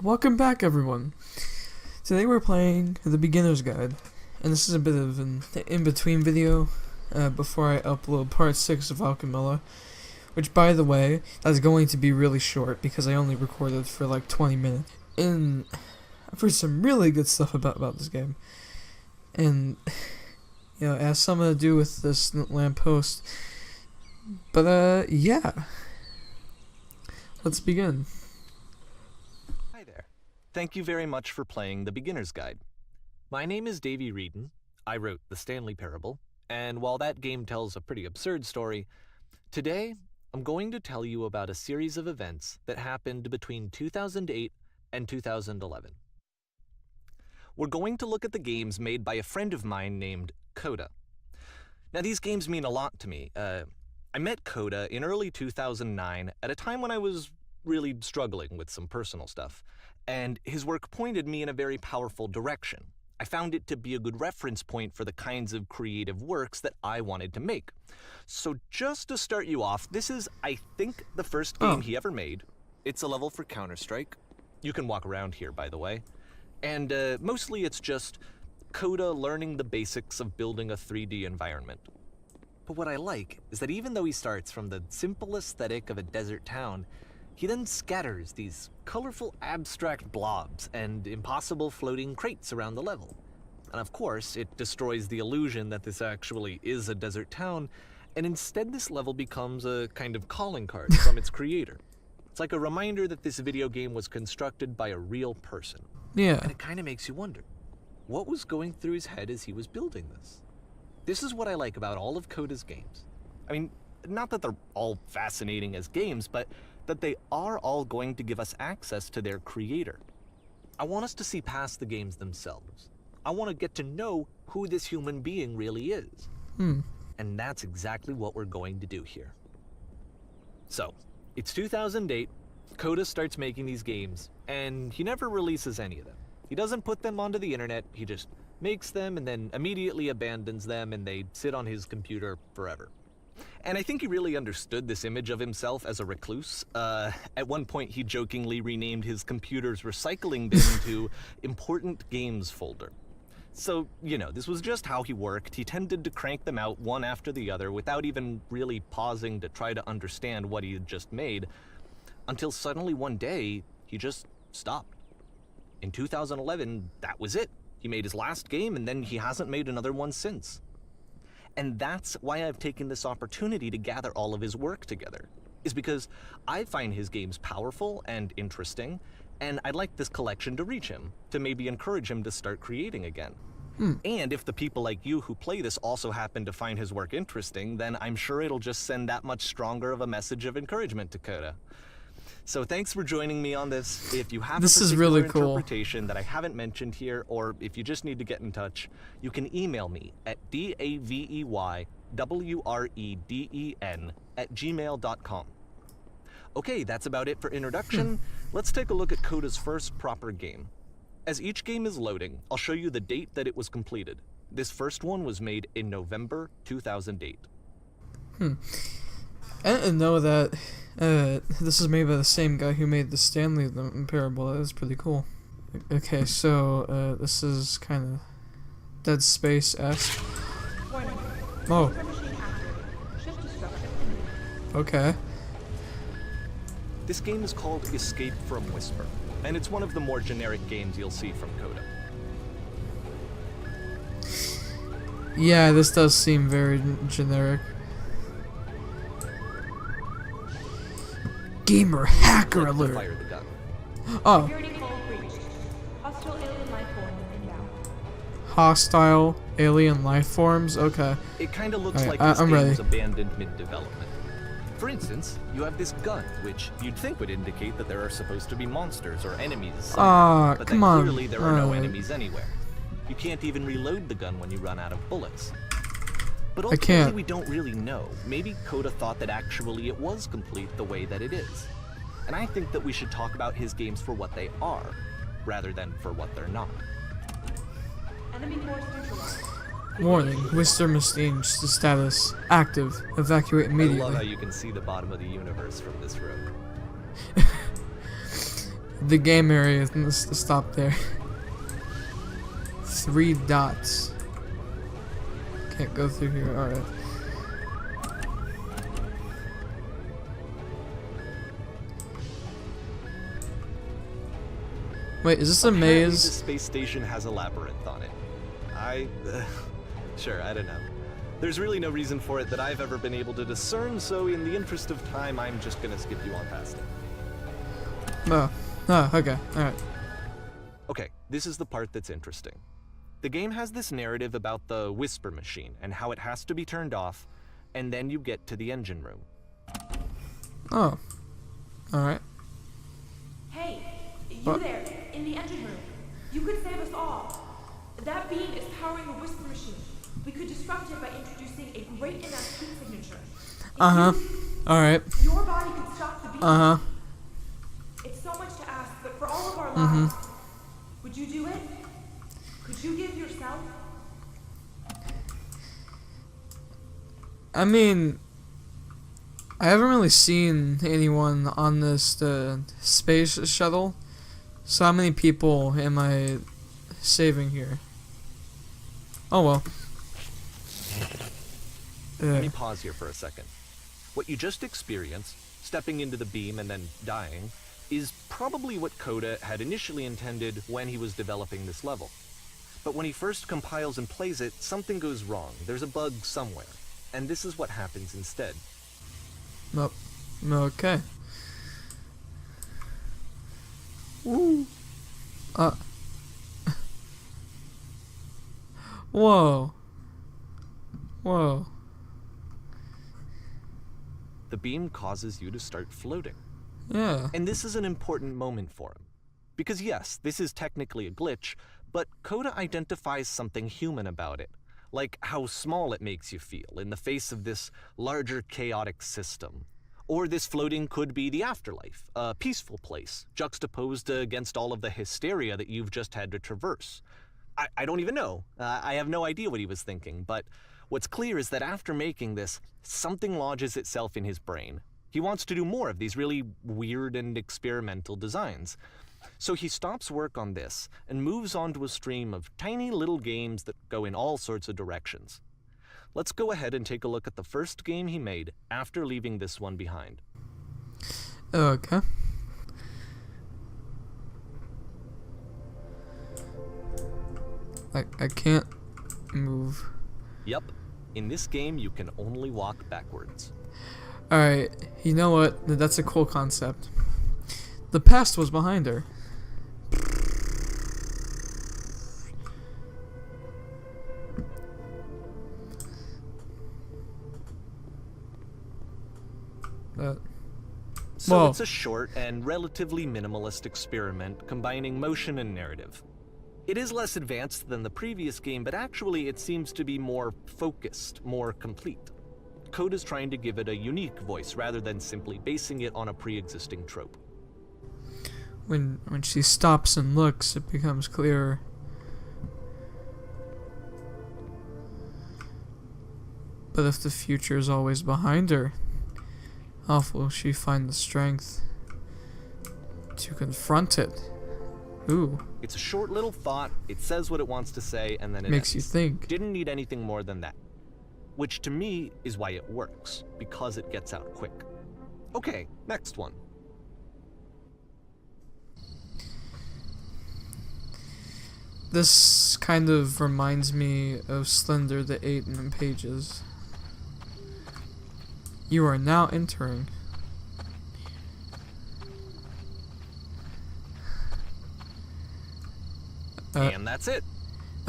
Welcome back, everyone. Today we're playing the beginner's guide, and this is a bit of an in-between video before I upload part 6 of Alchemilla, which, by the way, that's going to be really short because I only recorded for like 20 minutes. And I've heard some really good stuff about this game, and you know, it has something to do with this lamppost. But yeah, let's begin. Thank you very much for playing the Beginner's Guide. My name is Davey Reedon. I wrote The Stanley Parable, and while that game tells a pretty absurd story, today I'm going to tell you about a series of events that happened between 2008 and 2011. We're going to look at the games made by a friend of mine named Coda. Now, these games mean a lot to me. I met Coda in early 2009 at a time when I was really struggling with some personal stuff, and his work pointed me in a very powerful direction. I found it to be a good reference point for the kinds of creative works that I wanted to make. So just to start you off, this is, I think, the first game he ever made. It's a level for Counter-Strike. You can walk around here, by the way. And mostly it's just Coda learning the basics of building a 3D environment. But what I like is that even though he starts from the simple aesthetic of a desert town, he then scatters these colorful abstract blobs and impossible floating crates around the level. And of course, it destroys the illusion that this actually is a desert town, and instead this level becomes a kind of calling card from its creator. It's like a reminder that this video game was constructed by a real person. Yeah. And it kind of makes you wonder, what was going through his head as he was building this? This is what I like about all of Coda's games. I mean, not that they're all fascinating as games, but that they are all going to give us access to their creator. I want us to see past the games themselves. I want to get to know who this human being really is. And that's exactly what we're going to do here. So, it's 2008, Coda starts making these games, and he never releases any of them. He doesn't put them onto the internet, he just makes them and then immediately abandons them, and they sit on his computer forever. And I think he really understood this image of himself as a recluse. At one point, he jokingly renamed his computer's recycling bin to Important Games Folder. So, you know, this was just how he worked. He tended to crank them out one after the other without even really pausing to try to understand what he had just made, until suddenly one day, he just stopped. In 2011, that was it. He made his last game, and then he hasn't made another one since. And that's why I've taken this opportunity to gather all of his work together, is because I find his games powerful and interesting, and I'd like this collection to reach him, to maybe encourage him to start creating again. And if the people like you who play this also happen to find his work interesting, then I'm sure it'll just send that much stronger of a message of encouragement to Coda. So thanks for joining me on this. If you have a particular interpretation that I haven't mentioned here, or if you just need to get in touch, you can email me at daveywreden@gmail.com. Okay, that's about it for introduction. Let's take a look at Coda's first proper game. As each game is loading, I'll show you the date that it was completed. This first one was made in November 2008. I didn't know that this is made by the same guy who made the Stanley Parable. That is pretty cool. Okay, so this is kind of Dead Space-esque. Oh. Okay. This game is called Escape from Whisper, and it's one of the more generic games you'll see from Coda. Yeah, this does seem very generic. Gamer hacker alert! Fire the gun. Oh. Hostile alien life forms? Okay. It kind of looks Alright, like this I'm game ready. was abandoned mid-development. For instance, you have this gun, which you'd think would indicate that there are supposed to be monsters or enemies somewhere, but come then on. clearly there are no enemies anywhere. You can't even reload the gun when you run out of bullets. But ultimately, we don't really know. Maybe Coda thought that actually it was complete the way that it is. And I think that we should talk about his games for what they are, rather than for what they're not. Enemy force neutralized. Warning, Wister Mustang status active. Evacuate I immediately. love how you can see the bottom of the universe from this room. the game area. Let's stop there. 3 dots. Can't go through here. Alright. Wait, is this a Apparently maze? The space station has a labyrinth on it. Sure, I don't know. There's really no reason for it that I've ever been able to discern, so in the interest of time, I'm just gonna skip you on past it. Oh, okay, alright. Okay, this is the part that's interesting. The game has this narrative about the whisper machine and how it has to be turned off, and then you get to the engine room. Oh, alright. Hey, you What? there, in the engine room. You could save us all. That beam is powering the whisper machine. We could disrupt it by introducing a great enough heat signature. Alright. Your body could stop the beam. It's so much to ask, but for all of our lives, would you do it? Could you give yourself? I mean, I haven't really seen anyone on this space shuttle. So how many people am I saving here? Oh well. Let me pause here for a second. What you just experienced, stepping into the beam and then dying, is probably what Coda had initially intended when he was developing this level. But when he first compiles and plays it, something goes wrong. There's a bug somewhere. And this is what happens instead. Nope. Okay. Ooh. Whoa. Whoa. The beam causes you to start floating. Yeah. And this is an important moment for him. Because yes, this is technically a glitch, but Coda identifies something human about it. Like how small it makes you feel in the face of this larger chaotic system. Or this floating could be the afterlife, a peaceful place, juxtaposed against all of the hysteria that you've just had to traverse. I don't even know. I have no idea what he was thinking, but what's clear is that after making this, something lodges itself in his brain. He wants to do more of these really weird and experimental designs. So he stops work on this and moves on to a stream of tiny little games that go in all sorts of directions. Let's go ahead and take a look at the first game he made after leaving this one behind. Okay. I can't move. Yep. In this game, you can only walk backwards. Alright, you know what? That's a cool concept. The past was behind her. So Whoa. it's a short and relatively minimalist experiment combining motion and narrative. It is less advanced than the previous game, but actually it seems to be more focused, more complete. Coda's trying to give it a unique voice rather than simply basing it on a pre-existing trope. When she stops and looks, it becomes clearer. But if the future is always behind her, how will she find the strength to confront it? Ooh. It's a short little thought, it says what it wants to say, and then it Makes you ends. think. Didn't need anything more than that. Which to me is why it works, because it gets out quick. Okay, next one. This kind of reminds me of Slender the 8 in Pages. You are now entering. And that's it.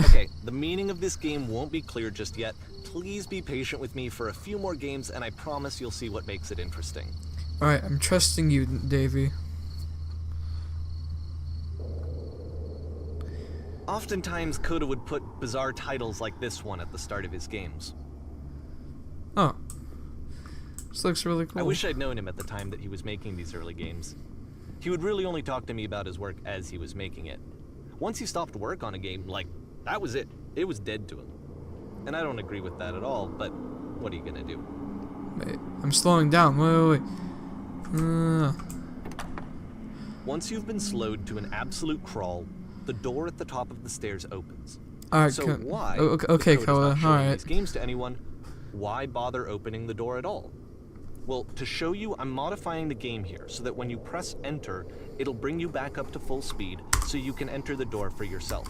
Okay, the meaning of this game won't be clear just yet. Please be patient with me for a few more games, and I promise you'll see what makes it interesting. Alright, I'm trusting you, Davey. Oftentimes, Coda would put bizarre titles like this one at the start of his games. Oh. This looks really cool. I wish I'd known him at the time that he was making these early games. He would really only talk to me about his work as he was making it. Once he stopped work on a game, like, that was it. It was dead to him. And I don't agree with that at all, but what are you gonna do? Wait, I'm slowing down. Wait. Once you've been slowed to an absolute crawl, the door at the top of the stairs opens. Alright, So why, okay, if Coda's not showing alright. these games to anyone, why bother opening the door at all? Well, to show you, I'm modifying the game here so that when you press enter, it'll bring you back up to full speed so you can enter the door for yourself.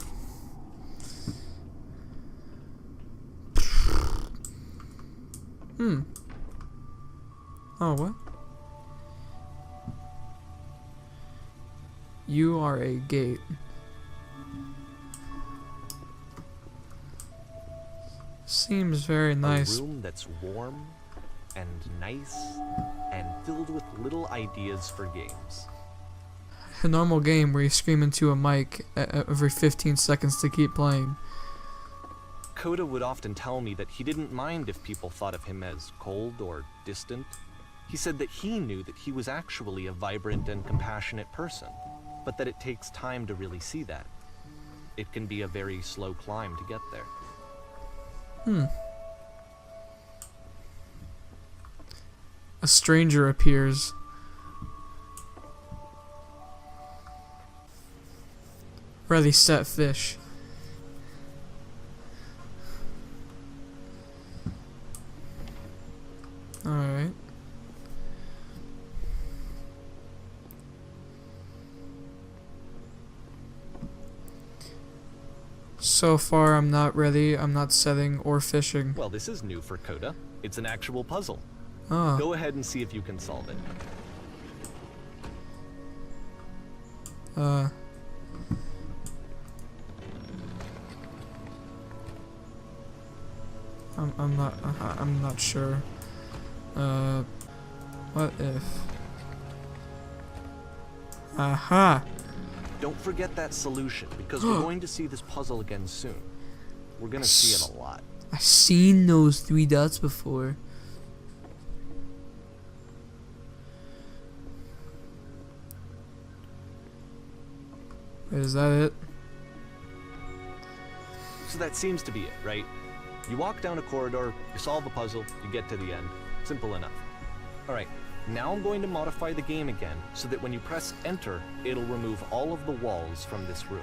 Oh, what? You are a gate. Seems very nice. A room that's warm and nice and filled with little ideas for games. A normal game where you scream into a mic every 15 seconds to keep playing. Coda would often tell me that he didn't mind if people thought of him as cold or distant. He said that he knew that he was actually a vibrant and compassionate person, but that it takes time to really see that. It can be a very slow climb to get there. A stranger appears. Ready, set, fish. Alright. So far, I'm not ready. I'm not setting or fishing. Well, this is new for Coda. It's an actual puzzle. Ah. Go ahead and see if you can solve it. I'm not sure. What if? Aha! Don't forget that solution, because we're going to see this puzzle again soon. We're gonna see it a lot. I've seen those 3 dots before. Wait, is that it? So that seems to be it, right? You walk down a corridor, you solve a puzzle, you get to the end. Simple enough. Alright, now I'm going to modify the game again, so that when you press enter, it'll remove all of the walls from this room.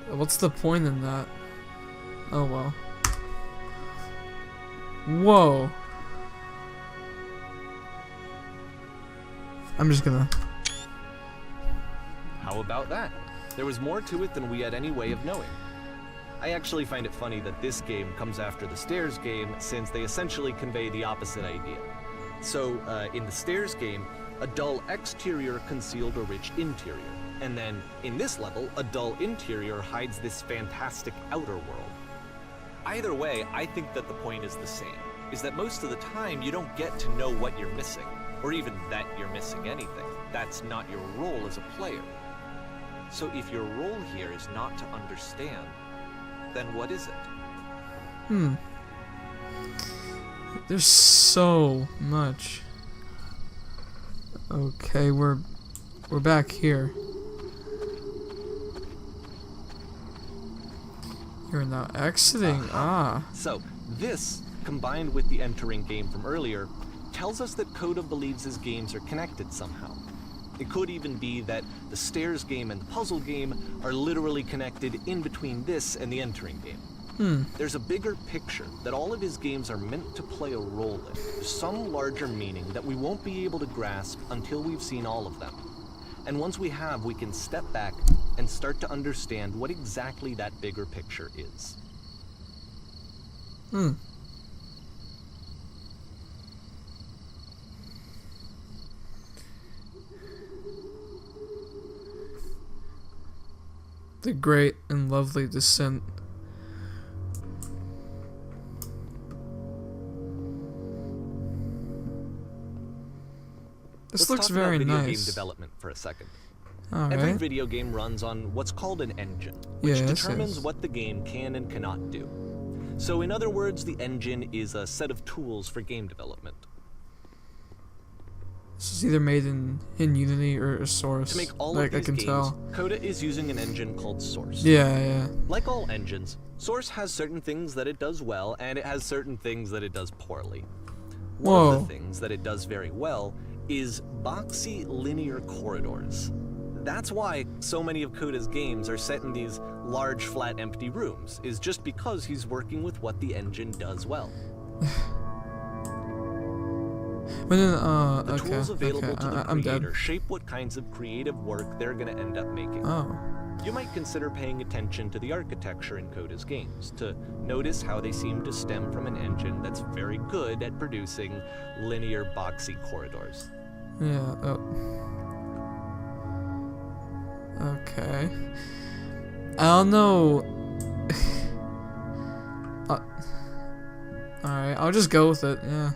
What's the point in that? Oh well. Whoa. I'm just gonna... How about that? There was more to it than we had any way of knowing. I actually find it funny that this game comes after the Stairs game, since they essentially convey the opposite idea. So, in the Stairs game, a dull exterior concealed a rich interior. And then, in this level, a dull interior hides this fantastic outer world. Either way, I think that the point is the same, is that most of the time you don't get to know what you're missing, or even that you're missing anything. That's not your role as a player. So if your role here is not to understand, then what is it? There's so much. Okay, we're back here. You're now exiting. So this, combined with the entering game from earlier, tells us that Coda believes his games are connected somehow. It could even be that the Stairs game and the puzzle game are literally connected in between this and the entering game. There's a bigger picture that all of his games are meant to play a role in. There's some larger meaning that we won't be able to grasp until we've seen all of them. And once we have, we can step back and start to understand what exactly that bigger picture is. The great and lovely descent. This looks very nice. Let's talk about video game nice. development for a second. All Every right. video game runs on what's called an engine, which determines what the game can and cannot do. So in other words, the engine is a set of tools for game development. This is either made in Unity or Source. To make all like of I these can games, tell. Coda is using an engine called Source. Yeah. Like all engines, Source has certain things that it does well, and it has certain things that it does poorly. One of the things that it does very well is boxy linear corridors. That's why so many of Coda's games are set in these large, flat, empty rooms, is just because he's working with what the engine does well. But then, The tools available to the I'm dead. creator shape what kinds of creative work they're gonna end up making. Oh. You might consider paying attention to the architecture in Coda's games, to notice how they seem to stem from an engine that's very good at producing linear, boxy corridors. Yeah, oh. Okay. I don't know. Alright, I'll just go with it, yeah.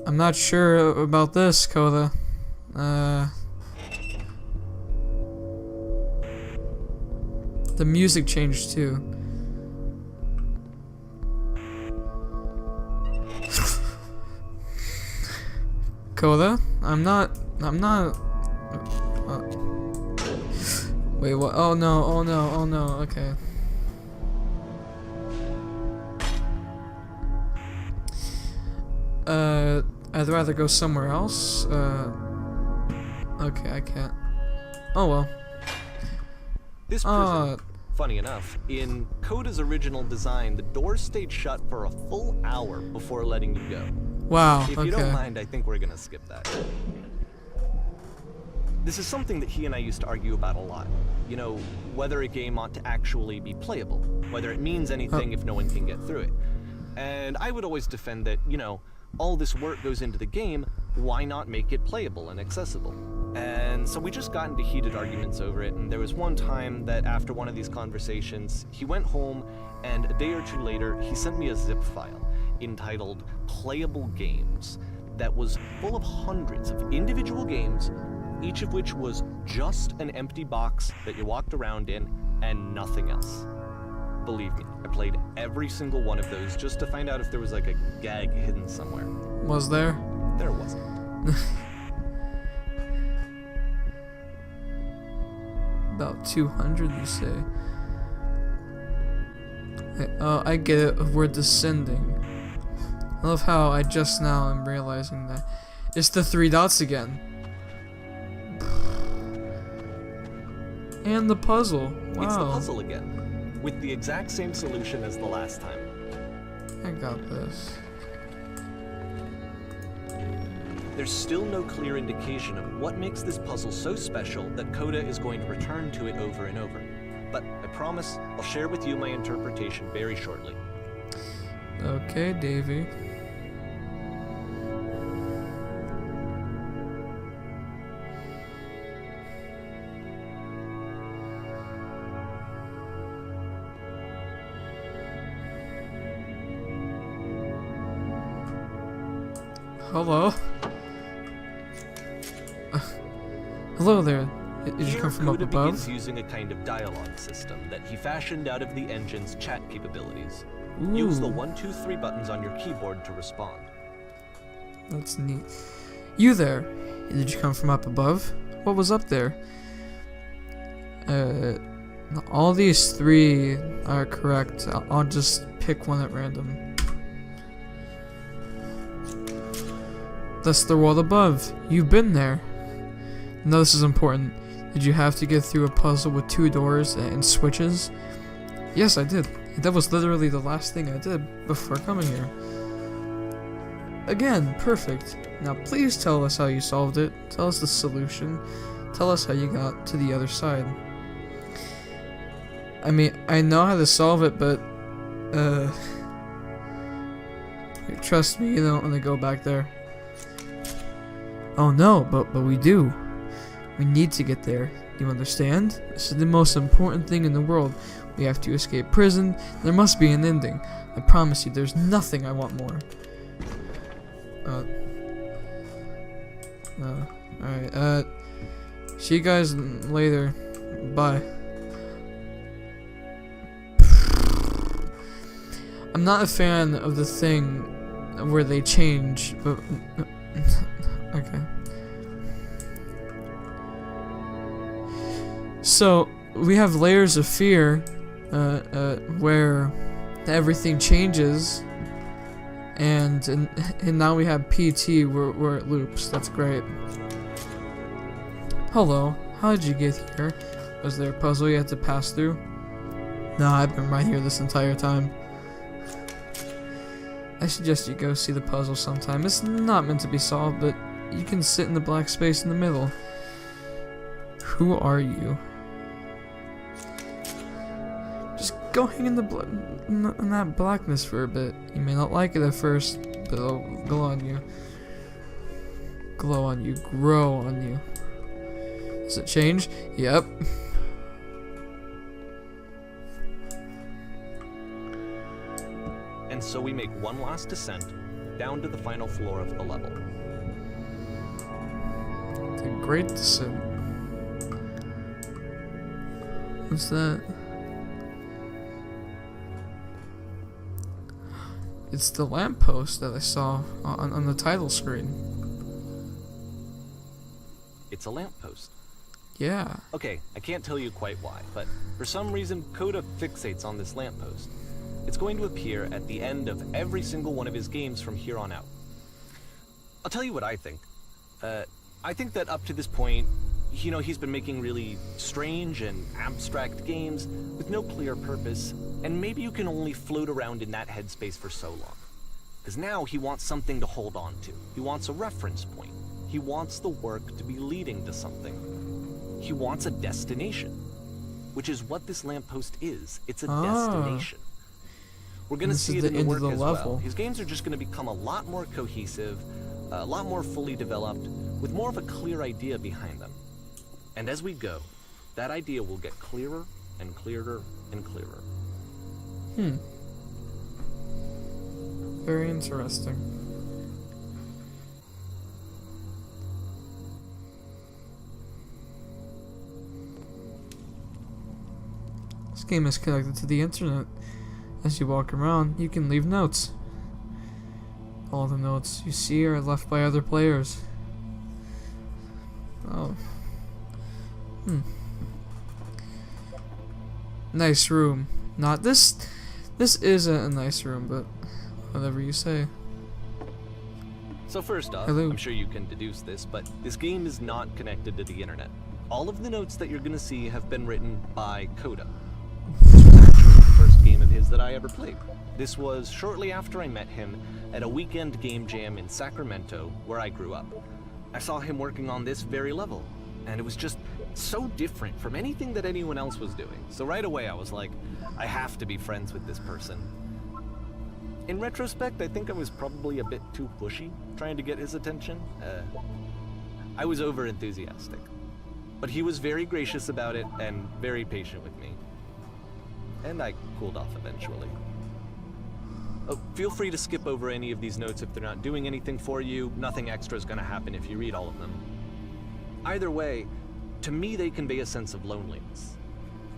I'm not sure about this, Coda. The music changed too. Coda? I'm not. Wait, what? Oh no, oh no, oh no, okay. I'd rather go somewhere else. Okay, I can't. Oh well. This prison, funny enough, in Coda's original design, the doors stayed shut for a full hour before letting you go. Wow, If you don't mind, I think we're gonna skip that. This is something that he and I used to argue about a lot. You know, whether a game ought to actually be playable, whether it means anything if no one can get through it. And I would always defend that, you know, all this work goes into the game, why not make it playable and accessible? And so we just got into heated arguments over it, and there was one time that after one of these conversations, he went home, and a day or two later, he sent me a zip file entitled Playable Games that was full of hundreds of individual games, each of which was just an empty box that you walked around in and nothing else. Believe me, I played every single one of those just to find out if there was like a gag hidden somewhere. Was there? There wasn't. About 200, you say? Oh, I get it. We're descending. I love how I just now am realizing that it's the 3 dots again. And the puzzle. Wow. It's the puzzle again, with the exact same solution as the last time. I got this. There's still no clear indication of what makes this puzzle so special that Coda is going to return to it over and over. But I promise I'll share with you my interpretation very shortly. Okay, Davey. Hello? Hello there. Did you come from up Coda above? begins using a kind of dialogue system that he fashioned out of the engine's chat capabilities. Use the 1, 2, 3 buttons on your keyboard to respond. That's neat. You there. Did you come from up above? What was up there? All these 3 are correct. I'll just pick one at random. That's the world above. You've been there. No, this is important. Did you have to get through a puzzle with 2 doors and switches? Yes, I did. That was literally the last thing I did before coming here. Again, perfect. Now please tell us how you solved it. Tell us the solution. Tell us how you got to the other side. I mean, I know how to solve it, but trust me, you don't want to go back there. Oh no, but we do. We need to get there. You understand? This is the most important thing in the world. We have to escape prison. There must be an ending. I promise you, there's nothing I want more. Alright, see you guys later. Bye. I'm not a fan of the thing where they change, but okay. So we have layers of fear, where everything changes And now we have PT where it loops. That's great. Hello, how did you get here? Was there a puzzle you had to pass through? Nah, I've been right here this entire time. I suggest you go see the puzzle sometime. It's not meant to be solved, but you can sit in the black space in the middle. Who are you? Just go hang in in that blackness for a bit. You may not like it at first, but it'll glow on you. Glow on you, grow on you. Does it change? Yep. And so we make one last descent down to the final floor of the level. It's a great descent. What's that? It's the lamppost that I saw on the title screen. It's a lamppost. Yeah. Okay, I can't tell you quite why, but for some reason Coda fixates on this lamppost. It's going to appear at the end of every single one of his games from here on out. I'll tell you what I think. I think that up to this point, you know, he's been making really strange and abstract games with no clear purpose, and maybe you can only float around in that headspace for so long. Because now he wants something to hold on to. He wants a reference point. He wants the work to be leading to something. He wants a destination, which is what this lamppost is. It's a destination. We're going to see it in the work as well. His games are just going to become a lot more cohesive, a lot more fully developed, with more of a clear idea behind them. And as we go, that idea will get clearer and clearer and clearer. Very interesting. This game is connected to the internet. As you walk around, you can leave notes. All the notes you see are left by other players. Oh. Nice room. Not this. This isn't a nice room, but whatever you say. So first off, Hello. I'm sure you can deduce this, but this game is not connected to the internet. All of the notes that you're going to see have been written by Coda. This was actually the first game of his that I ever played. This was shortly after I met him at a weekend game jam in Sacramento, where I grew up. I saw him working on this very level, and it was just so different from anything that anyone else was doing. So right away I was like, I have to be friends with this person. In retrospect, I think I was probably a bit too pushy, trying to get his attention. I was over-enthusiastic. But he was very gracious about it and very patient with me. And I cooled off eventually. Feel free to skip over any of these notes if they're not doing anything for you. Nothing extra is going to happen if you read all of them. Either way, to me they convey a sense of loneliness.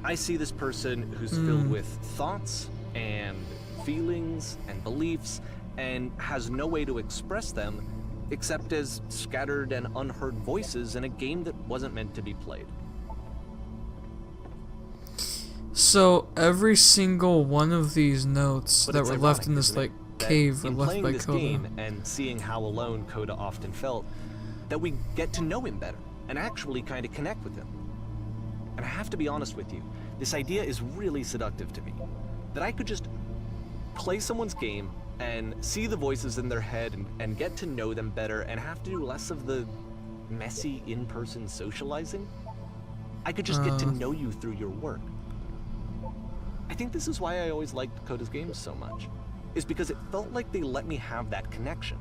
I see this person who's filled with thoughts and feelings and beliefs and has no way to express them except as scattered and unheard voices in a game that wasn't meant to be played. So every single one of these notes that were left in this like cave were left by Coda. Game and seeing how alone Coda often felt, that we get to know him better and actually kind of connect with him. And I have to be honest with you, this idea is really seductive to me. That I could just play someone's game and see the voices in their head and get to know them better and have to do less of the messy in-person socializing. I could just get to know you through your work. I think this is why I always liked Coda's games so much, is because it felt like they let me have that connection.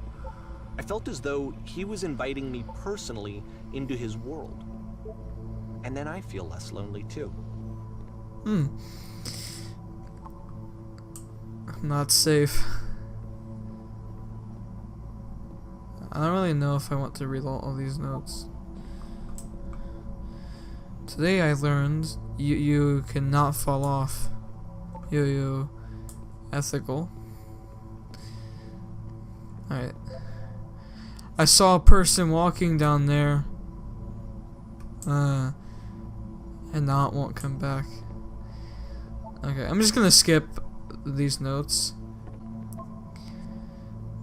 I felt as though he was inviting me personally into his world. And then I feel less lonely too. I'm not safe. I don't really know if I want to read all these notes. Today I learned you cannot fall off. You ethical. Alright. I saw a person walking down there. And now it won't come back. Okay, I'm just gonna skip these notes.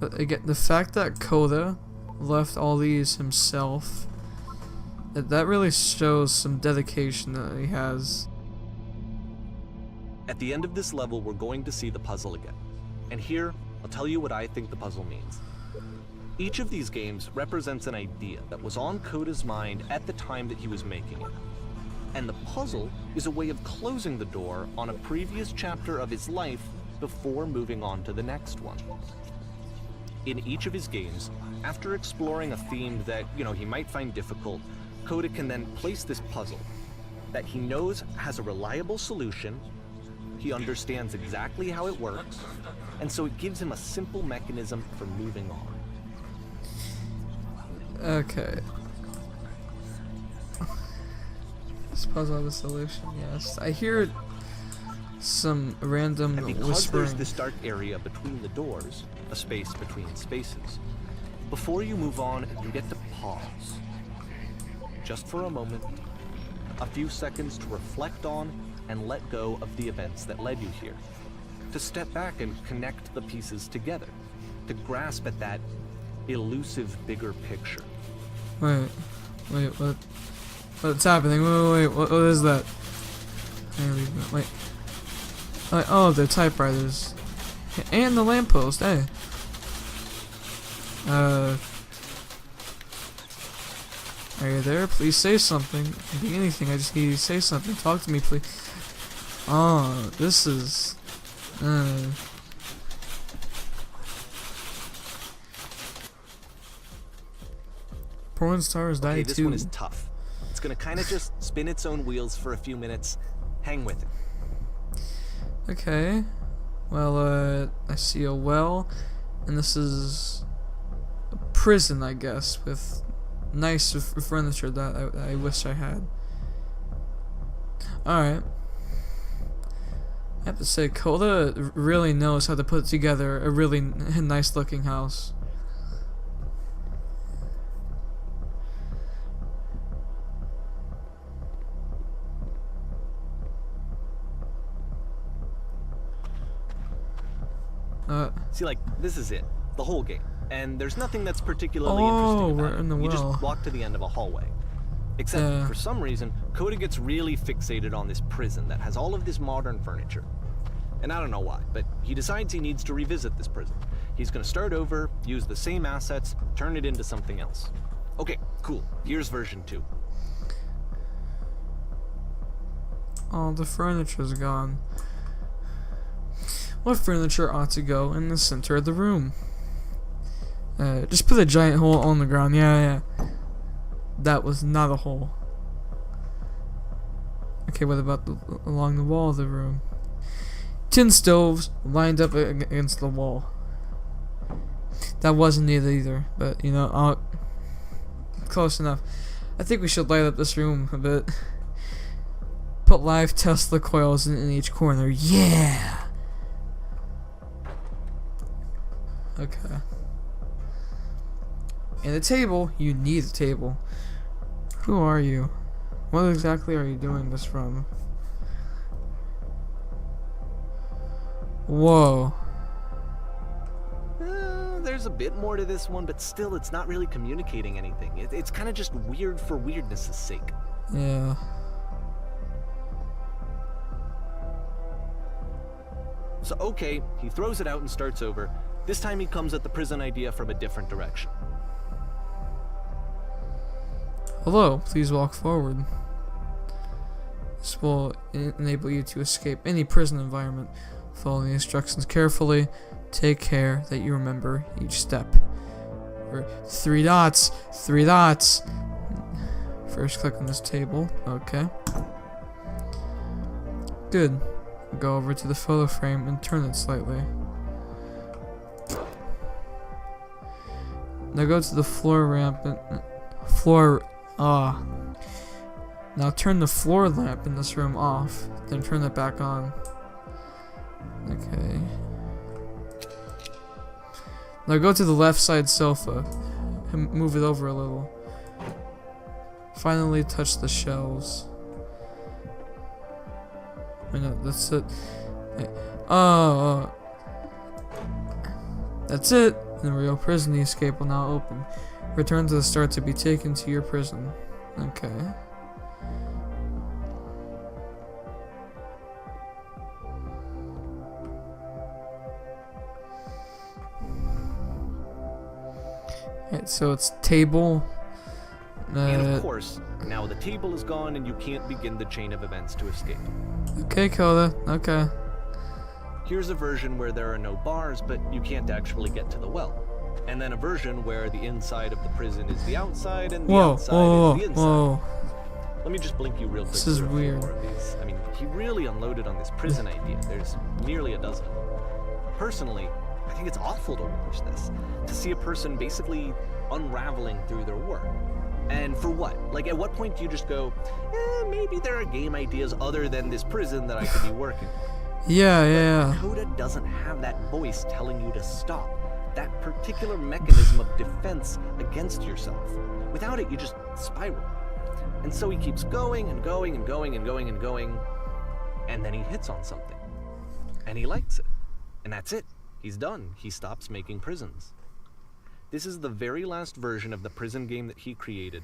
But again, the fact that Coda left all these himself, that really shows some dedication that he has. At the end of this level, we're going to see the puzzle again. And here, I'll tell you what I think the puzzle means. Each of these games represents an idea that was on Coda's mind at the time that he was making it. And the puzzle is a way of closing the door on a previous chapter of his life before moving on to the next one. In each of his games, after exploring a theme that, he might find difficult, Coda can then place this puzzle that he knows has a reliable solution, he understands exactly how it works, and so it gives him a simple mechanism for moving on. Okay. This puzzle has a solution, yes. I hear some random and because whispering. There's this dark area between the doors, a space between spaces, before you move on, you get to pause. Just for a moment, a few seconds to reflect on and let go of the events that led you here. To step back and connect the pieces together. To grasp at that elusive bigger picture. Wait, what? What's happening? Wait, what is that? Wait. Oh, the typewriters. And the lamppost, hey. Are you there? Please say something. It can be anything, I just need you to say something. Talk to me, please. Oh, this is... Porn stars die okay, too. this one is tough. It's gonna kinda just spin its own wheels for a few minutes. Hang with it. Okay. Well, I see a well, and this is a prison, I guess, with nice furniture that I wish I had. Alright. I have to say, Coda really knows how to put together a really nice looking house. See, this is it. The whole game. And there's nothing that's particularly oh, interesting about we're in the it. You well. just walk to the end of a hallway. Except, for some reason, Coda gets really fixated on this prison that has all of this modern furniture. And I don't know why, but he decides he needs to revisit this prison. He's gonna start over, use the same assets, turn it into something else. Okay, cool. Here's version 2. Oh, the furniture's gone. What furniture ought to go in the center of the room? Just put a giant hole on the ground. Yeah. That was not a hole. Okay, what about along the wall of the room? Tin stoves lined up against the wall. That wasn't it either, but close enough. I think we should light up this room a bit. Put live Tesla coils in each corner. Yeah! Okay. And a table. You need a table. Who are you? What exactly are you doing this from? Whoa. There's a bit more to this one, but still, it's not really communicating anything. It's kind of just weird for weirdness' sake. Yeah. So, okay, he throws it out and starts over. This time he comes at the prison idea from a different direction. Hello, please walk forward. This will enable you to escape any prison environment. Follow the instructions carefully. Take care that you remember each step. 3 dots. 3 dots. First click on this table. Okay. Good. Go over to the photo frame and turn it slightly. Now go to the floor ramp and now turn the floor lamp in this room off, then turn it back on. Okay. Now go to the left side sofa and move it over a little. Finally touch the shelves. Wait, no, that's it. Oh, that's it. In the real prison, the escape will now open. Return to the start to be taken to your prison. Okay. Alright, so it's table. And of course, now the table is gone and you can't begin the chain of events to escape. Okay, Coda. Okay. Here's a version where there are no bars, but you can't actually get to the well. And then a version where the inside of the prison is the outside and the outside is the inside. Whoa. Let me just blink you real quick. This is through a few weird. more of these. I mean, he really unloaded on this prison idea. There's nearly a dozen. Personally, I think it's awful to watch this. To see a person basically unraveling through their work. And for what? Like, at what point do you just go, maybe there are game ideas other than this prison that I could be working on? Yeah. Coda doesn't have that voice telling you to stop. That particular mechanism of defense against yourself. Without it, you just spiral. And so he keeps going and going and going and going and going, and then he hits on something. And he likes it. And that's it. He's done. He stops making prisons. This is the very last version of the prison game that he created.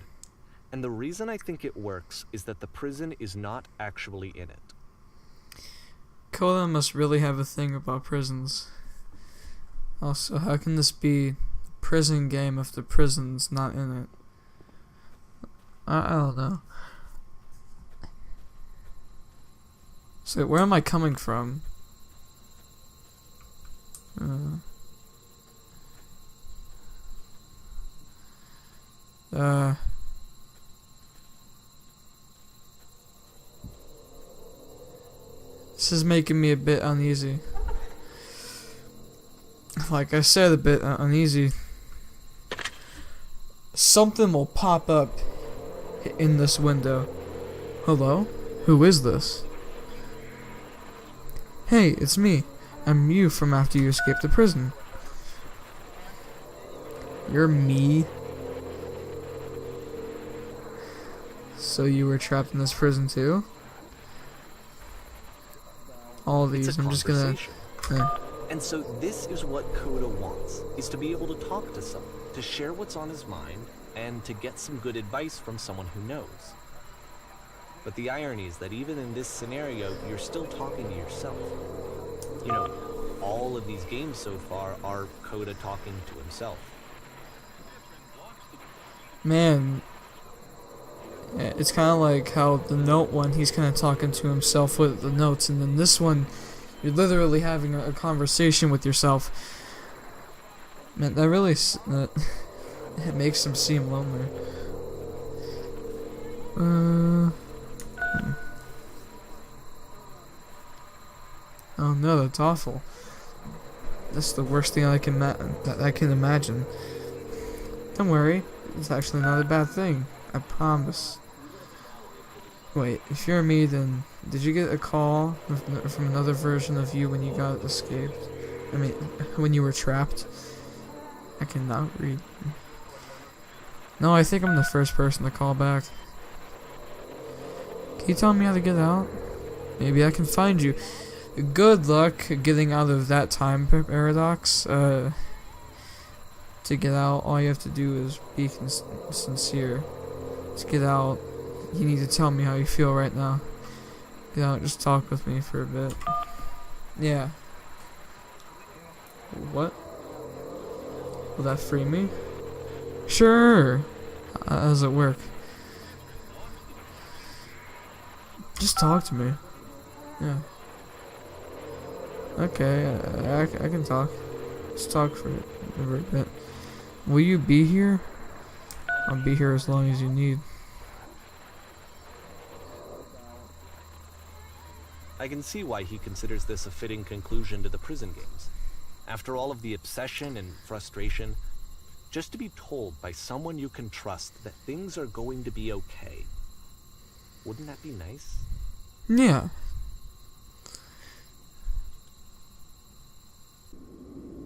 And the reason I think it works is that the prison is not actually in it. Coda must really have a thing about prisons. Also, how can this be a prison game if the prison's not in it? I don't know. So, where am I coming from? This is making me a bit uneasy. Like I said, a bit uneasy. Something will pop up in this window. Hello? Who is this? Hey, it's me. I'm you from after you escaped the prison. You're me? So you were trapped in this prison too? All of these, I'm just gonna... And so this is what Coda wants, is to be able to talk to someone, to share what's on his mind, and to get some good advice from someone who knows. But the irony is that even in this scenario, you're still talking to yourself. You know, all of these games so far are Coda talking to himself. Man, it's kind of like how the note one, he's kind of talking to himself with the notes, and then this one, you're literally having a conversation with yourself. Man, that really, it makes him seem lonely. Oh no, that's awful. That's the worst thing I can imagine. Don't worry, it's actually not a bad thing. I promise. Wait, if you're me, then did you get a call from another version of you when you got escaped? I mean, when you were trapped? I cannot read. No, I think I'm the first person to call back. Can you tell me how to get out? Maybe I can find you. Good luck getting out of that time paradox. To get out, all you have to do is be sincere. To get out, you need to tell me how you feel right now. Get out, just talk with me for a bit. Yeah. What? Will that free me? Sure! How does it work? Just talk to me. Yeah. Okay, I can talk. Just talk for a bit. Will you be here? I'll be here as long as you need. I can see why he considers this a fitting conclusion to the prison games. After all of the obsession and frustration, just to be told by someone you can trust that things are going to be okay. Wouldn't that be nice? Yeah.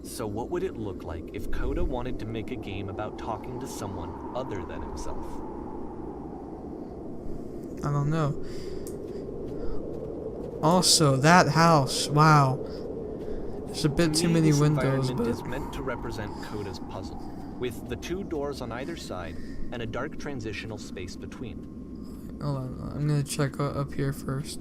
So what would it look like if Coda wanted to make a game about talking to someone other than himself? I don't know. Also, that house, wow. There's a bit To too me, many this windows, environment but is meant to represent Coda's puzzle, with the 2 doors on either side and a dark transitional space between. hold on. I'm gonna check up here first.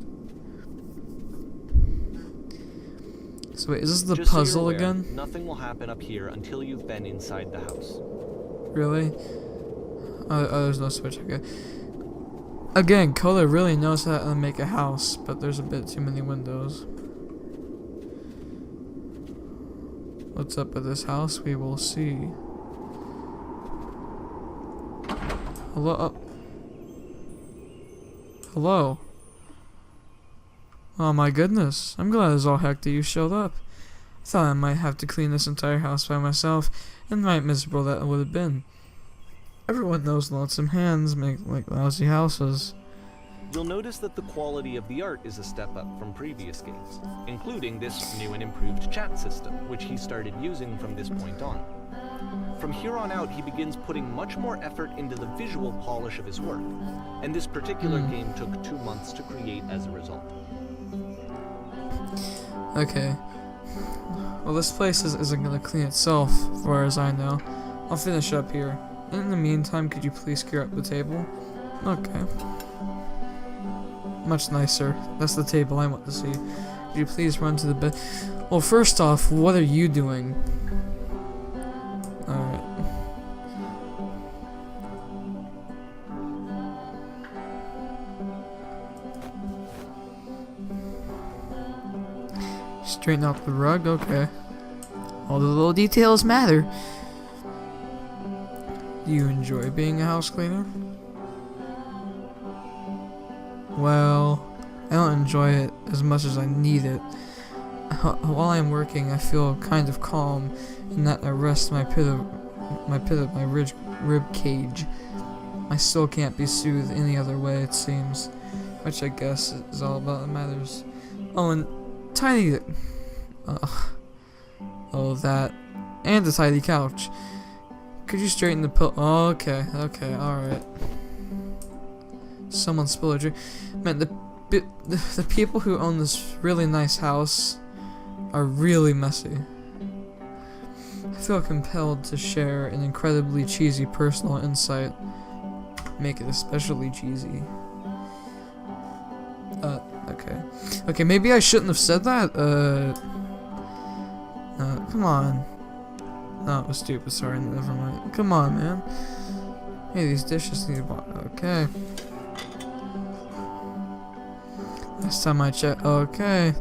So wait, is this the Just so you're puzzle aware, again? Nothing will happen up here until you've been inside the house. Really? Oh, there's no switch. Okay. Again, Coda really knows how to make a house, but there's a bit too many windows. What's up with this house? We will see. Hello? Hello? Oh my goodness. I'm glad as all heck that you showed up. I thought I might have to clean this entire house by myself, and right miserable that would have been. Everyone knows lonesome hands make like lousy houses. You'll notice that the quality of the art is a step up from previous games, including this new and improved chat system, which he started using from this point on. From here on out, he begins putting much more effort into the visual polish of his work, and this particular game took 2 months to create as a result. Okay. Well, this place isn't gonna clean itself, as far as I know. I'll finish up here. In the meantime, could you please clear up the table? Okay. Much nicer. That's the table I want to see. Could you please run to the bed? Well, first off, what are you doing? Alright. Straighten out the rug, okay. All the little details matter. Do you enjoy being a house cleaner? Well, I don't enjoy it as much as I need it. While I'm working, I feel kind of calm, in that I rest my pit of my rib cage. My soul can't be soothed any other way, it seems, which I guess is all about that matters. Oh, and tiny. Oh, that, and a tidy couch. Could you straighten the pillow? Oh, okay, alright. Someone spilled a drink. Man, the people who own this really nice house are really messy. I feel compelled to share an incredibly cheesy personal insight. Make it especially cheesy. Okay. Okay, maybe I shouldn't have said that. Come on. No, it was stupid. Sorry, never mind. Come on, man. Hey, these dishes need to be... Okay. Last time I checked... Okay.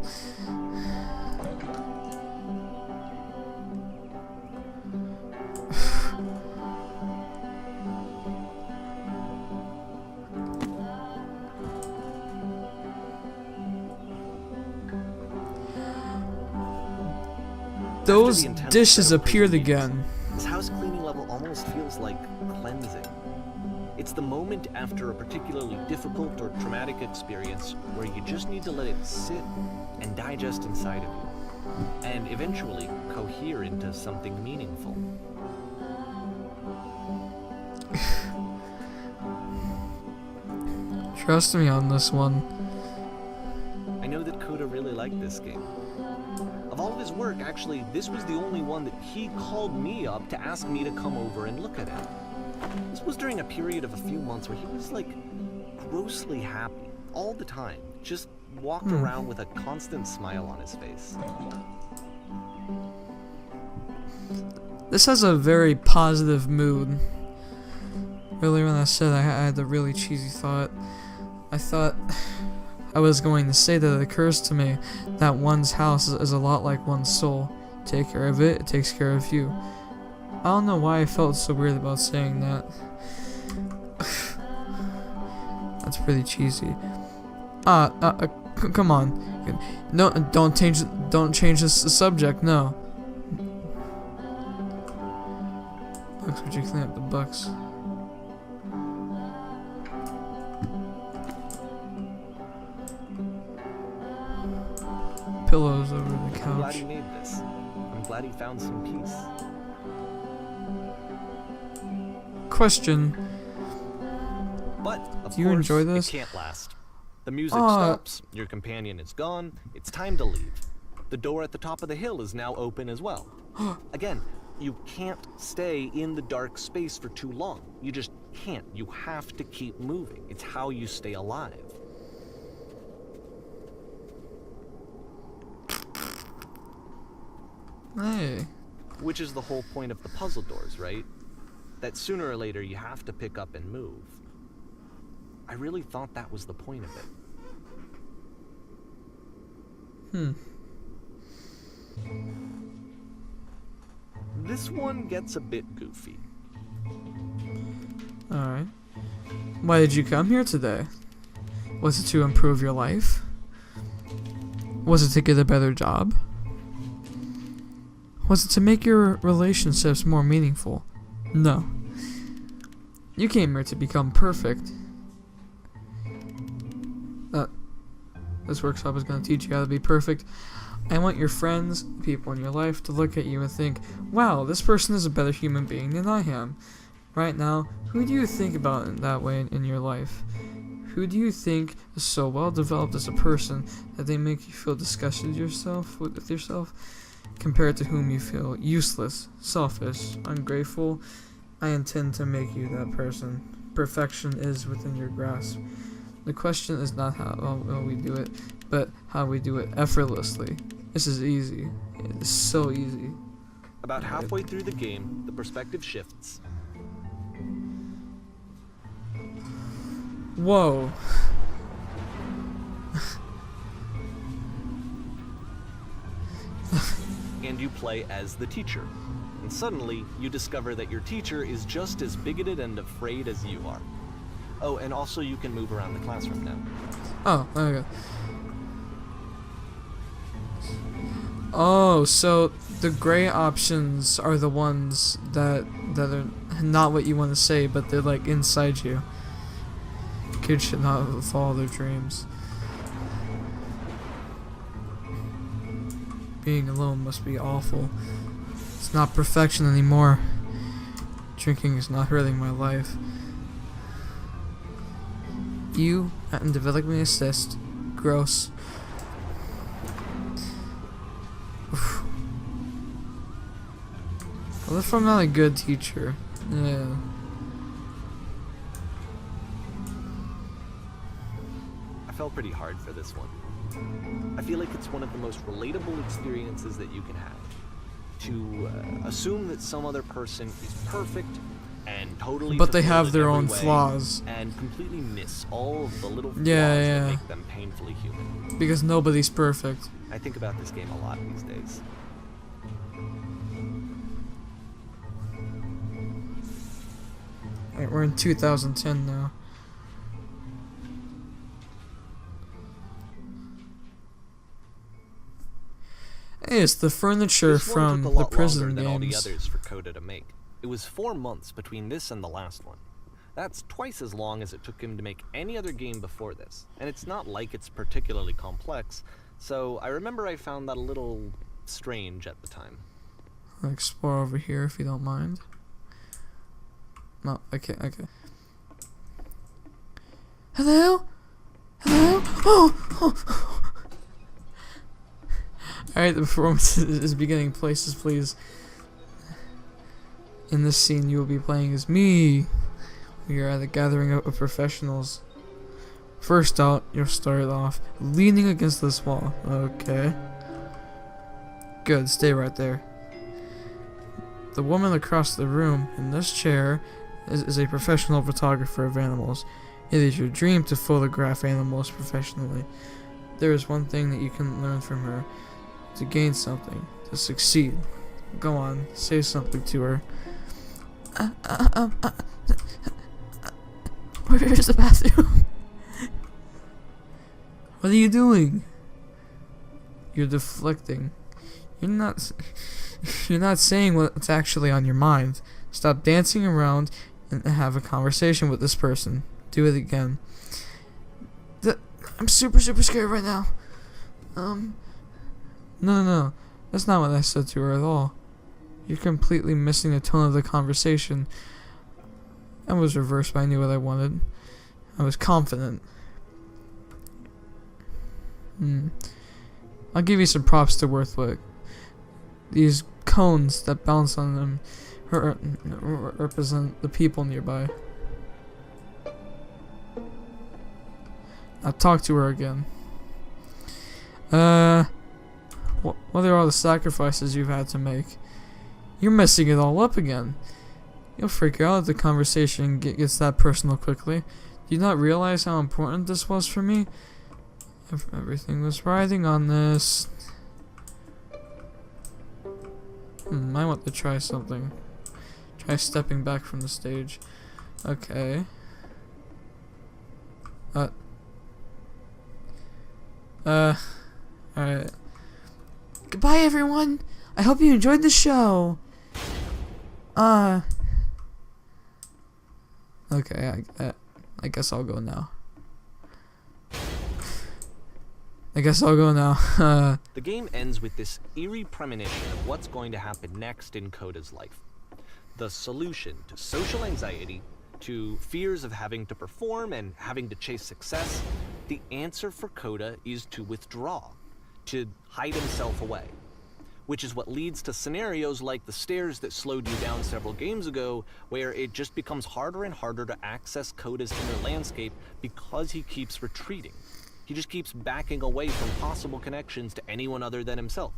Those dishes appeared again. This house cleaning level almost feels like cleansing. It's the moment after a particularly difficult or traumatic experience where you just need to let it sit and digest inside of you, and eventually cohere into something meaningful. Trust me on this one. I know that Coda really liked this game. Of all of his work, actually, this was the only one that he called me up to ask me to come over and look at it. This was during a period of a few months where he was, like, grossly happy, all the time. Just walked around with a constant smile on his face. This has a very positive mood. Earlier when I said I had a really cheesy thought, I thought I was going to say that it occurs to me that one's house is a lot like one's soul. Take care of it, it takes care of you. I don't know why I felt so weird about saying that. That's pretty cheesy. Come on. No, don't change this subject, no. Bucks, would you clean up the bucks? Pillows over the I'm glad couch. he made this. I'm glad he found some peace. Question. But, of Do you course, enjoy this? it can't last. The music stops, your companion is gone, it's time to leave. The door at the top of the hill is now open as well. Again, you can't stay in the dark space for too long. You just can't. You have to keep moving. It's how you stay alive. Hey. Which is the whole point of the puzzle doors, right? That sooner or later you have to pick up and move. I really thought that was the point of it. This one gets a bit goofy. Alright. Why did you come here today? Was it to improve your life? Was it to get a better job? Was it to make your relationships more meaningful? No. You came here to become perfect. This workshop is going to teach you how to be perfect. I want your friends, people in your life, to look at you and think, wow, this person is a better human being than I am. Right now, who do you think about in that way in your life? Who do you think is so well developed as a person that they make you feel disgusted with yourself? Compared to whom you feel useless, selfish, ungrateful? I intend to make you that person. Perfection is within your grasp. The question is not how well we do it, but how we do it effortlessly. This is easy. It is so easy. About halfway through the game, the perspective shifts. Whoa. And you play as the teacher. And suddenly, you discover that your teacher is just as bigoted and afraid as you are. Oh, and also you can move around the classroom now. Oh, there we go. Oh, so the gray options are the ones that are not what you want to say, but they're like inside you. Kids should not follow their dreams. Being alone must be awful. It's not perfection anymore. Drinking is not hurting my life. You and development assist. Gross. Oof. What if I'm not a good teacher? Yeah. I felt pretty hard for this one. I feel like it's one of the most relatable experiences that you can have. To assume that some other person is perfect and totally but they have fulfilled in their every own way, flaws. and completely miss all of the little flaws Yeah. that make them painfully human. Because nobody's perfect. I think about this game a lot these days. Alright, we're in 2010 now. Hey, it's the furniture This one from took a the lot prison longer than all the games. others for Coda to make. It was 4 months between this and the last one. That's twice as long as it took him to make any other game before this. And it's not like it's particularly complex, so I remember I found that a little strange at the time. I'll explore over here if you don't mind. No, okay. Hello? Hello? Oh! Alright, the performance is beginning. Places, please. In this scene, you will be playing as me. We are at a gathering of professionals. First out, you'll start off leaning against this wall. Okay. Good, stay right there. The woman across the room in this chair is a professional photographer of animals. It is your dream to photograph animals professionally. There is one thing that you can learn from her. To gain something, to succeed. Go on, say something to her. Where's the bathroom? What are you doing? You're deflecting. You're not saying what's actually on your mind. Stop dancing around and have a conversation with this person. Do it again. I'm super scared right now. No. That's not what I said to her at all. You're completely missing the tone of the conversation. I was reversed, but I knew what I wanted. I was confident. I'll give you some props to Worthwick. These cones that bounce on them represent the people nearby. I'll talk to her again. What are all the sacrifices you've had to make? You're messing it all up again. You'll freak out if the conversation gets that personal quickly. Do you not realize how important this was for me? Everything was riding on this. I want to try something. Try stepping back from the stage. Okay. Alright. Goodbye, everyone. I hope you enjoyed the show. Okay, I guess I'll go now. The game ends with this eerie premonition of what's going to happen next in Coda's life. The solution to social anxiety, to fears of having to perform and having to chase success, the answer for Coda is to withdraw, to hide himself away. Which is what leads to scenarios like the stairs that slowed you down several games ago, where it just becomes harder and harder to access Coda's inner landscape because he keeps retreating. He just keeps backing away from possible connections to anyone other than himself.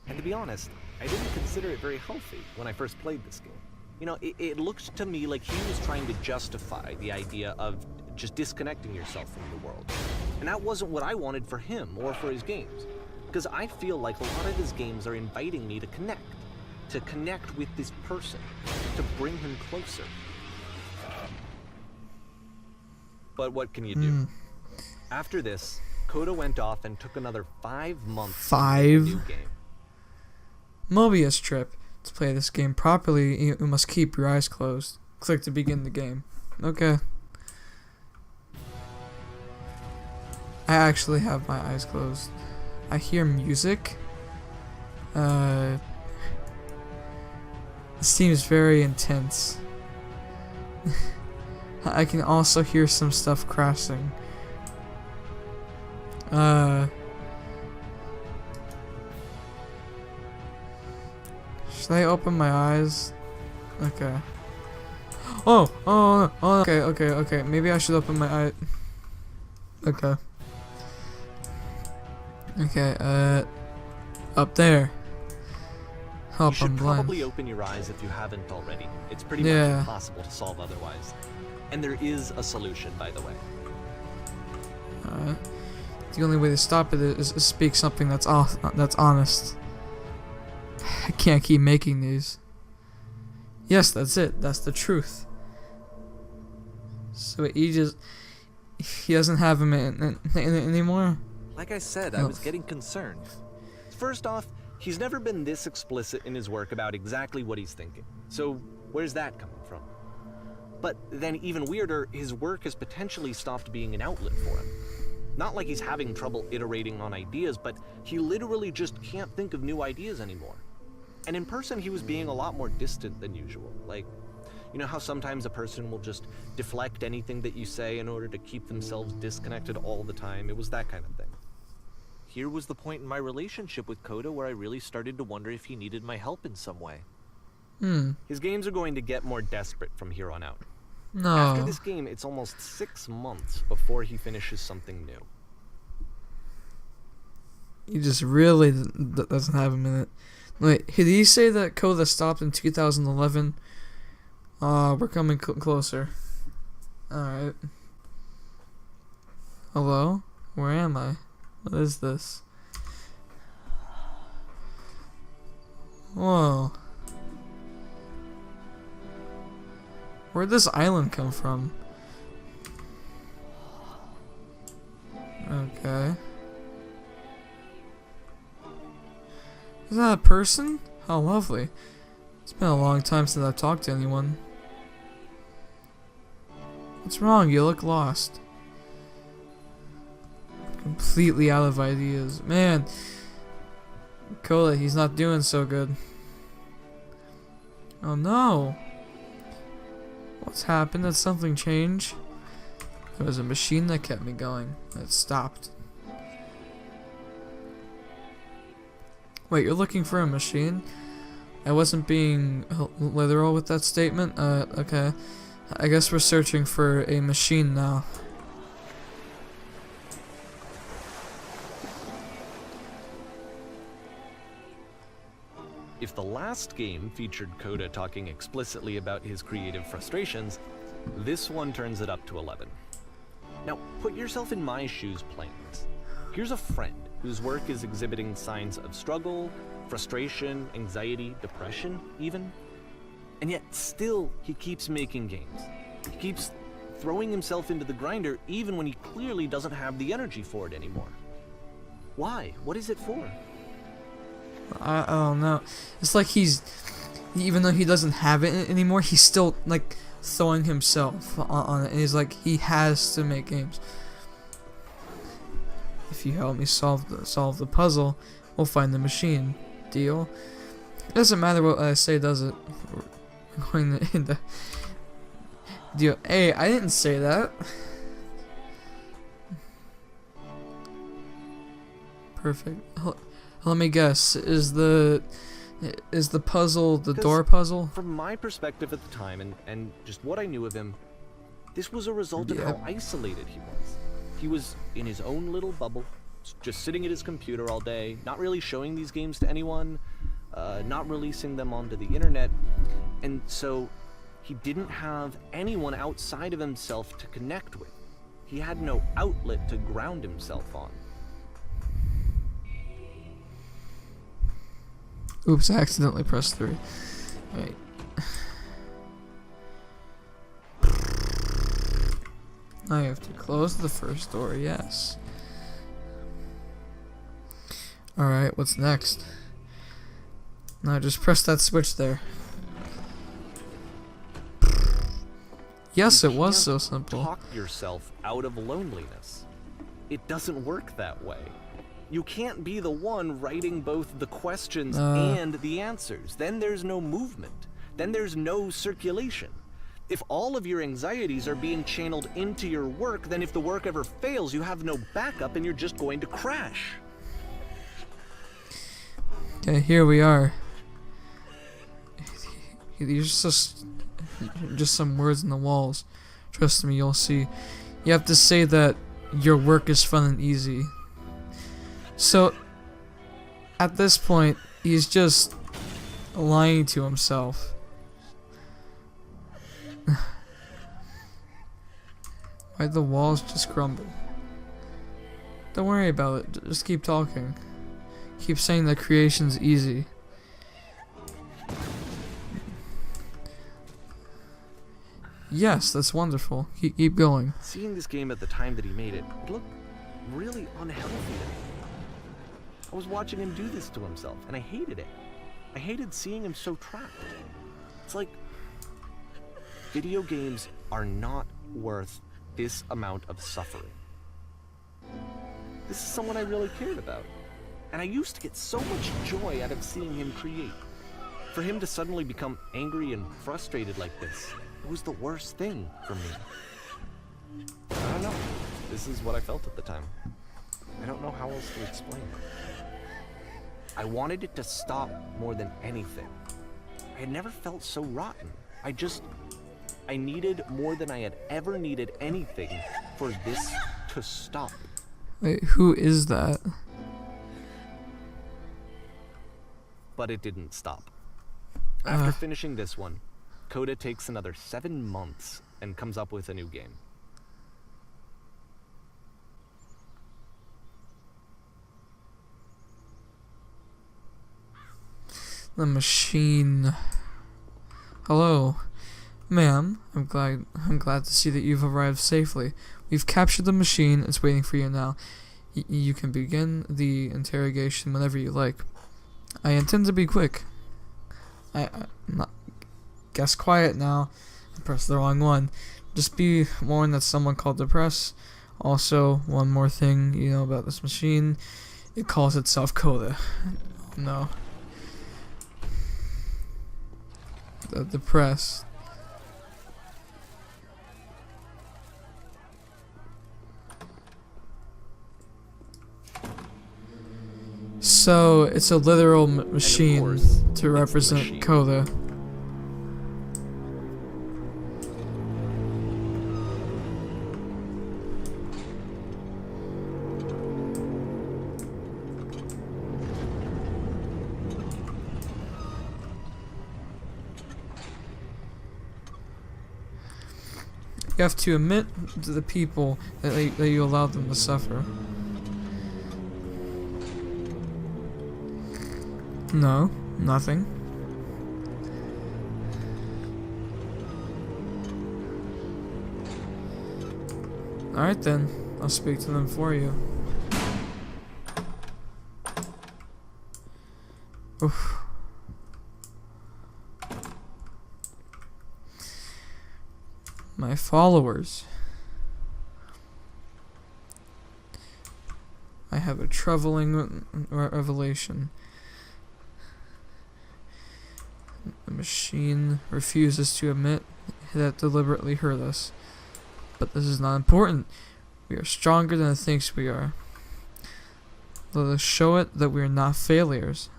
And to be honest, I didn't consider it very healthy when I first played this game. You know, it looked to me like he was trying to justify the idea of just disconnecting yourself from the world. And that wasn't what I wanted for him or for his games. Because I feel like a lot of his games are inviting me to connect with this person, to bring him closer. But what can you do? After this, Coda went off and took another 5 months to make a new game. Mobius trip. To play this game properly, you must keep your eyes closed. Click to begin the game. Okay. I actually have my eyes closed. I hear music. It seems very intense. I can also hear some stuff crashing. Should I open my eyes? Okay. Okay. Maybe I should open my eye. Okay. Okay, up there. Help, you should I'm blind. probably open your eyes if you haven't already. It's pretty much impossible to solve otherwise. And there is a solution, by the way. Alright. The only way to stop it is to speak something that's honest. I can't keep making these. Yes, that's it. That's the truth. So he doesn't have him anymore? Like I said, I was getting concerned. First off, he's never been this explicit in his work about exactly what he's thinking. So where's that coming from? But then even weirder, his work has potentially stopped being an outlet for him. Not like he's having trouble iterating on ideas, but he literally just can't think of new ideas anymore. And in person, he was being a lot more distant than usual. Like, you know how sometimes a person will just deflect anything that you say in order to keep themselves disconnected all the time? It was that kind of thing. Here was the point in my relationship with Coda where I really started to wonder if he needed my help in some way. His games are going to get more desperate from here on out. No. After this game, it's almost 6 months before he finishes something new. He just really doesn't have a minute. Wait, did he say that Coda stopped in 2011? We're coming closer. Alright. Hello? Where am I? What is this? Whoa. Where'd this island come from? Okay. Is that a person? How lovely. It's been a long time since I've talked to anyone. What's wrong? You look lost. Completely out of ideas. Man. Coda, he's not doing so good. Oh no. What's happened? Did something change? There was a machine that kept me going. It stopped. Wait, you're looking for a machine? I wasn't being literal with that statement. Okay. I guess we're searching for a machine now. If the last game featured Coda talking explicitly about his creative frustrations, this one turns it up to 11. Now, put yourself in my shoes playing this. Here's a friend whose work is exhibiting signs of struggle, frustration, anxiety, depression, even. And yet, still, he keeps making games. He keeps throwing himself into the grinder even when he clearly doesn't have the energy for it anymore. Why? What is it for? I don't know. It's like even though he doesn't have it anymore, he's still like throwing himself on it, and he's like, he has to make games. If you help me solve the puzzle, we'll find the machine. Deal? It doesn't matter what I say, does it? We're going into deal. Hey, I didn't say that. Perfect. Let me guess. Is the puzzle the door puzzle? From my perspective at the time, and just what I knew of him, this was a result of how isolated he was. He was in his own little bubble, just sitting at his computer all day, not really showing these games to anyone, not releasing them onto the internet, and so he didn't have anyone outside of himself to connect with. He had no outlet to ground himself on. Oops, I accidentally pressed 3. Wait. Now you have to close the first door, yes. Alright, what's next? Now just press that switch there. Yes, it was so simple. Talk yourself out of loneliness. It doesn't work that way. You can't be the one writing both the questions and the answers. Then there's no movement. Then there's no circulation. If all of your anxieties are being channeled into your work, then if the work ever fails, you have no backup and you're just going to crash. Okay, here we are. These are just some words in the walls. Trust me, you'll see. You have to say that your work is fun and easy. So, at this point, he's just lying to himself. Why'd the walls just crumble? Don't worry about it, just keep talking. Keep saying that creation's easy. Yes, that's wonderful. Keep going. Seeing this game at the time that he made it, it looked really unhealthy to me. I was watching him do this to himself, and I hated it. I hated seeing him so trapped. It's like, video games are not worth this amount of suffering. This is someone I really cared about. And I used to get so much joy out of seeing him create. For him to suddenly become angry and frustrated like this, it was the worst thing for me. I don't know. This is what I felt at the time. I don't know how else to explain it. I wanted it to stop more than anything. I had never felt so rotten. I needed more than I had ever needed anything for this to stop. Wait, who is that? But it didn't stop. After finishing this one, Coda takes another 7 months and comes up with a new game. The machine. Hello, ma'am. I'm glad to see that you've arrived safely. We've captured the machine. It's waiting for you now. You can begin the interrogation whenever you like. I intend to be quick. I'm not. Guess quiet now. I pressed the wrong one. Just be warned that someone called the press. Also, one more thing you know about this machine. It calls itself Coda. No. The press. So it's a literal machine course, to it's the represent machine. Coda. You have to admit to the people that you allowed them to suffer. No, nothing. Alright then, I'll speak to them for you. Oof. My followers. I have a troubling revelation. The machine refuses to admit that deliberately hurt us. But this is not important. We are stronger than it thinks we are. Let us show it that we are not failures.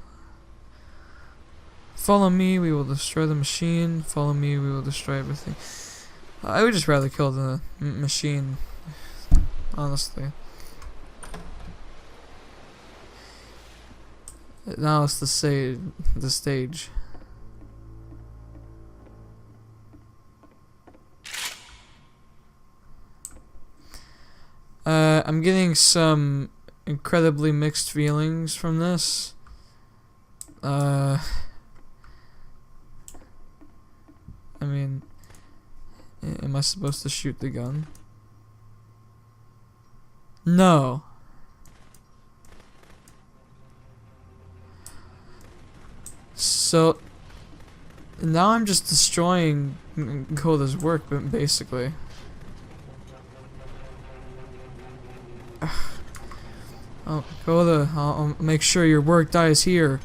Follow me, we will destroy the machine. Follow me, we will destroy everything. I would just rather kill the machine, honestly. Now it's the stage. I'm getting some incredibly mixed feelings from this. I mean, am I supposed to shoot the gun? No. So now I'm just destroying Coda's work, but basically. Oh, Coda, I'll make sure your work dies here.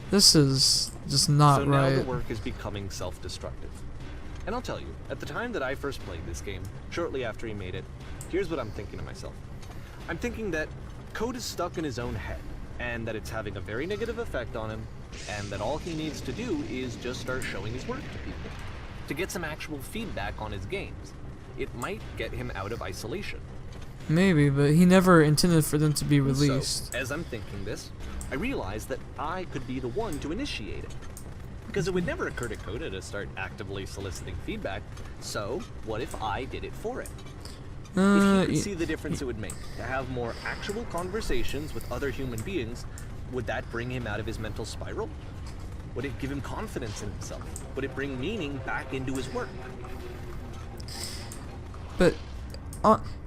This is just not so now right. the work is becoming self-destructive. And I'll tell you, at the time that I first played this game, shortly after he made it, here's what I'm thinking to myself. I'm thinking that Code is stuck in his own head, and that it's having a very negative effect on him, and that all he needs to do is just start showing his work to people, to get some actual feedback on his games. It might get him out of isolation. Maybe, but he never intended for them to be released. So, as I'm thinking this, I realized that I could be the one to initiate it. Because it would never occur to Coda to start actively soliciting feedback, so what if I did it for him? If he could see the difference it would make to have more actual conversations with other human beings, would that bring him out of his mental spiral? Would it give him confidence in himself? Would it bring meaning back into his work? But,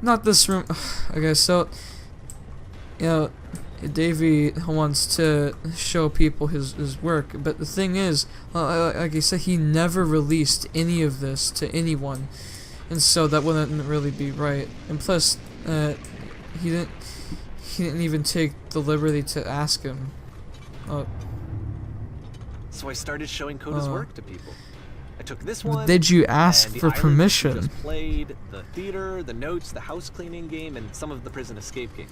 not this room. Okay, so, you know, Davey wants to show people his work, but the thing is, like I said, he never released any of this to anyone, and so that wouldn't really be right. And plus, he didn't even take the liberty to ask him. So I started showing Coda's work to people. I took this one. Did you ask and for the island permission? we just played, the theater, the notes, the house cleaning game, and some of the prison escape games.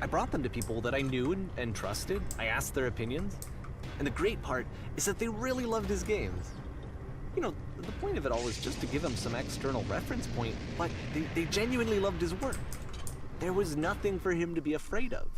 I brought them to people that I knew and trusted. I asked their opinions. And the great part is that they really loved his games. You know, the point of it all was just to give them some external reference point, but they genuinely loved his work. There was nothing for him to be afraid of.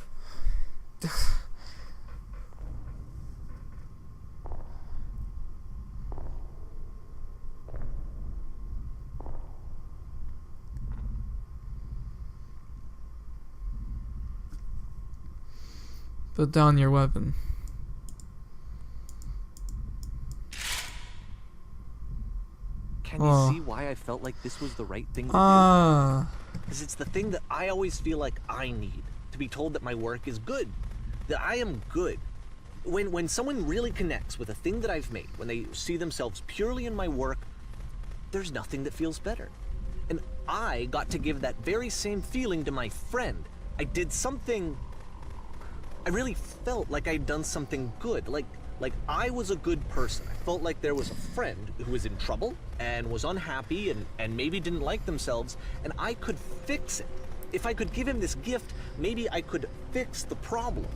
Put down your weapon. Can you see why I felt like this was the right thing to do? Because it's the thing that I always feel like I need, to be told that my work is good, that I am good. When someone really connects with a thing that I've made, when they see themselves purely in my work, there's nothing that feels better. And I got to give that very same feeling to my friend. I did something... I really felt like I'd done something good, like I was a good person. I felt like there was a friend who was in trouble and was unhappy and maybe didn't like themselves, and I could fix it. If I could give him this gift, maybe I could fix the problem.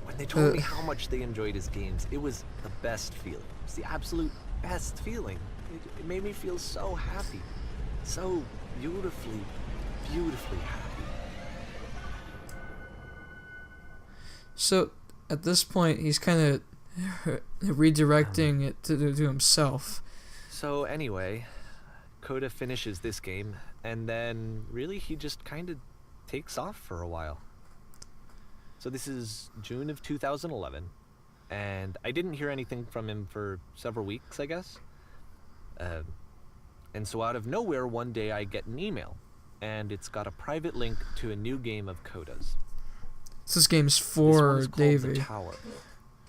When they told me how much they enjoyed his games, it was the best feeling. It was the absolute best feeling. It made me feel so happy. So beautifully, beautifully happy. So, at this point, he's kind of redirecting it to himself. So anyway, Coda finishes this game, and then really he just kind of takes off for a while. So this is June of 2011, and I didn't hear anything from him for several weeks, I guess. And so out of nowhere, one day I get an email, and it's got a private link to a new game of Coda's. So this game's This one for is called Davey. The Tower,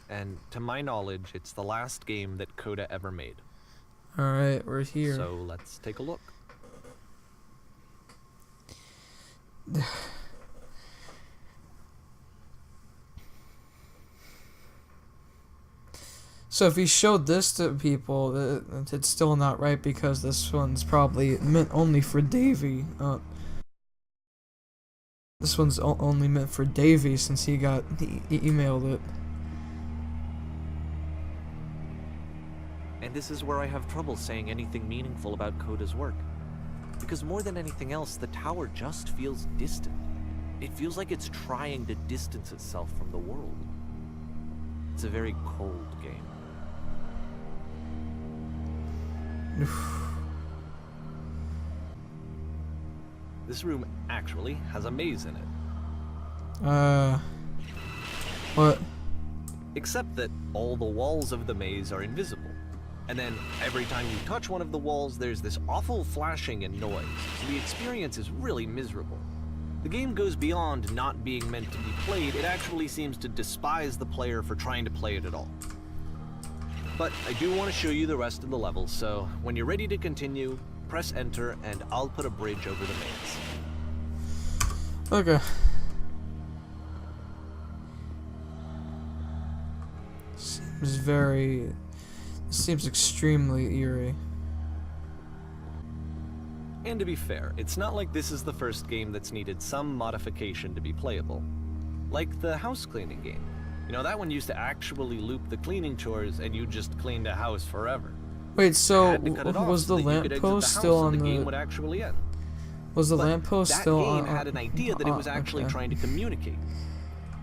and to my knowledge, it's the last game that Coda ever made. Alright, we're here. So let's take a look. So if he showed this to people, it's still not right because this one's probably meant only for Davey. This one's only meant for Davey since he emailed it. And this is where I have trouble saying anything meaningful about Coda's work. Because more than anything else, the tower just feels distant. It feels like it's trying to distance itself from the world. It's a very cold game. This room actually has a maze in it. What? Except that all the walls of the maze are invisible. And then every time you touch one of the walls, there's this awful flashing and noise. So the experience is really miserable. The game goes beyond not being meant to be played. It actually seems to despise the player for trying to play it at all. But I do want to show you the rest of the levels, so when you're ready to continue, press enter and I'll put a bridge over the maze. Okay. Seems extremely eerie. And to be fair, it's not like this is the first game that's needed some modification to be playable. Like the house cleaning game. You know, that one used to actually loop the cleaning chores and you just cleaned a house forever. Wait, so so was the lamppost still on the the game would actually end. Was the But lamppost still on? That game had an idea that it was actually okay. trying to communicate.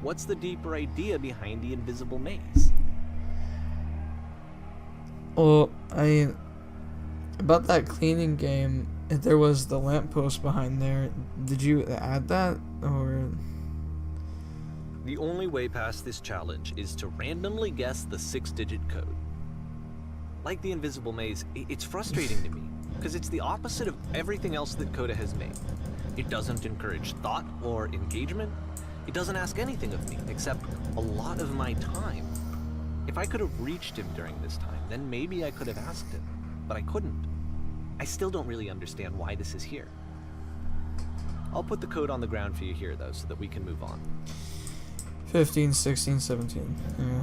What's the deeper idea behind the invisible maze? Well, I mean, about that cleaning game, there was the lamppost behind there. Did you add that, or? The only way past this challenge is to randomly guess the 6-digit code. Like the invisible maze, it's frustrating to me, because it's the opposite of everything else that Coda has made. It doesn't encourage thought or engagement. It doesn't ask anything of me, except a lot of my time. If I could have reached him during this time, then maybe I could have asked him, but I couldn't. I still don't really understand why this is here. I'll put the code on the ground for you here, though, so that we can move on. 15, 16, 17. Yeah.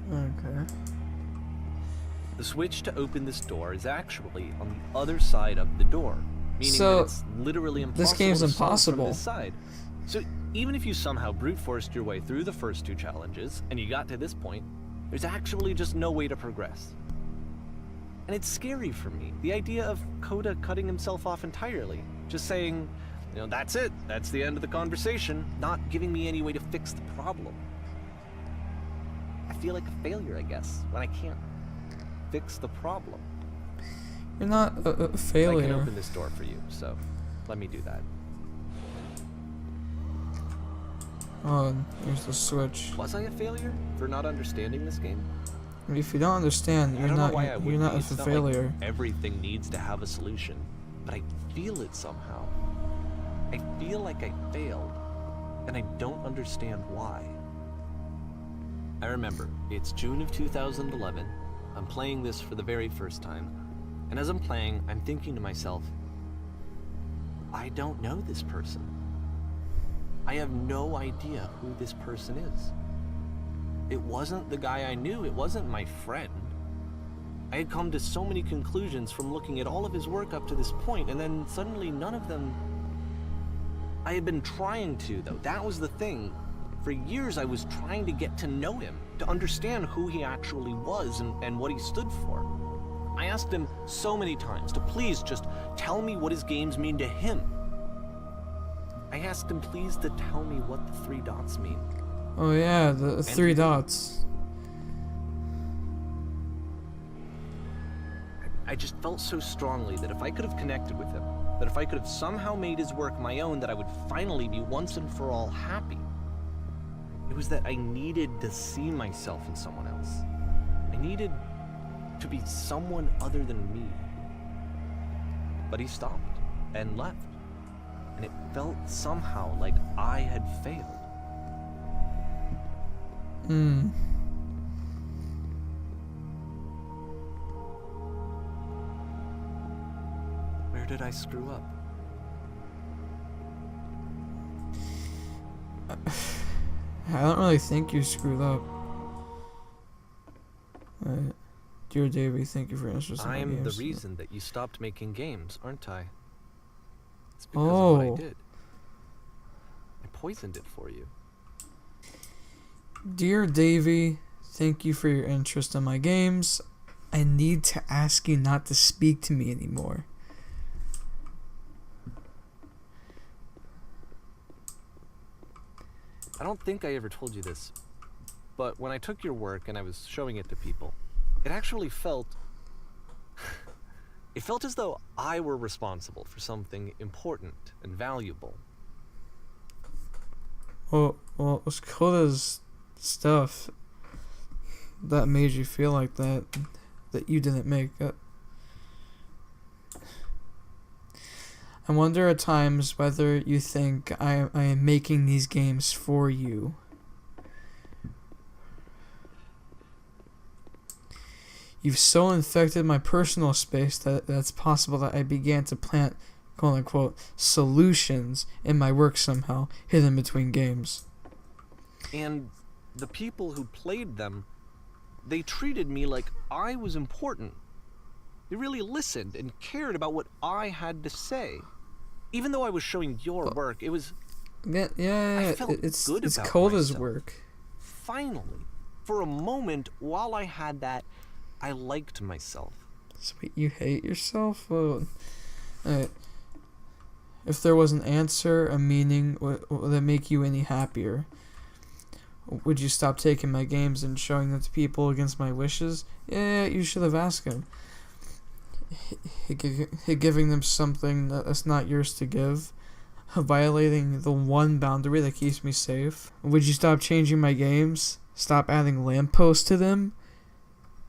Okay. The switch to open this door is actually on the other side of the door, meaning that it's literally impossible this game's to solve impossible. from this side. So even if you somehow brute forced your way through the first 2 challenges and you got to this point, there's actually just no way to progress. And it's scary for me, the idea of Coda cutting himself off entirely, just saying, you know, that's it, that's the end of the conversation, not giving me any way to fix the problem. I feel like a failure, I guess, when I can't fix the problem. You're not a failure. I can open this door for you, so let me do that. Oh, here's the switch. Was I a failure for not understanding this game? If you don't understand, I don't know why I would you're not be. a It's not failure. like everything needs to have a solution, but I feel it somehow. I feel like I failed, and I don't understand why. I remember, it's June of 2011, I'm playing this for the very first time, and as I'm playing, I'm thinking to myself, I don't know this person. I have no idea who this person is. It wasn't the guy I knew, it wasn't my friend. I had come to so many conclusions from looking at all of his work up to this point, and then suddenly none of them... I had been trying to, though. That was the thing. For years I was trying to get to know him, to understand who he actually was and what he stood for. I asked him so many times to please just tell me what his games mean to him. I asked him please to tell me what the 3 dots mean. Oh yeah, the 3 dots. I just felt so strongly that if I could have connected with him, that if I could have somehow made his work my own, that I would finally be once and for all happy. It was that I needed to see myself in someone else. I needed to be someone other than me. But he stopped and left, and it felt somehow like I had failed. Where did I screw up? I don't really think you screwed up. Dear Davey, thank you for answering my I'm games. the reason that you stopped making games, aren't I? It's because of what I did. I poisoned it for you. Dear Davey, thank you for your interest in my games. I need to ask you not to speak to me anymore. I don't think I ever told you this, but when I took your work and I was showing it to people, it actually felt... it felt as though I were responsible for something important and valuable. Well, it was Koda's stuff that made you feel like that you didn't make. I wonder at times whether you think I am making these games for you. You've so infected my personal space that it's possible that I began to plant quote-unquote solutions in my work somehow, hidden between games. And the people who played them, they treated me like I was important. They really listened and cared about what I had to say. Even though I was showing your work, it was... Yeah, I felt it's good about Koda's myself. work. Finally, for a moment, while I had that, I liked myself. Sweet, you hate yourself? Well, if there was an answer, a meaning, would that make you any happier? Would you stop taking my games and showing them to people against my wishes? Yeah, you should have asked him. Giving them something that's not yours to give, violating the one boundary that keeps me safe. Would you stop changing my games? Stop adding lampposts to them?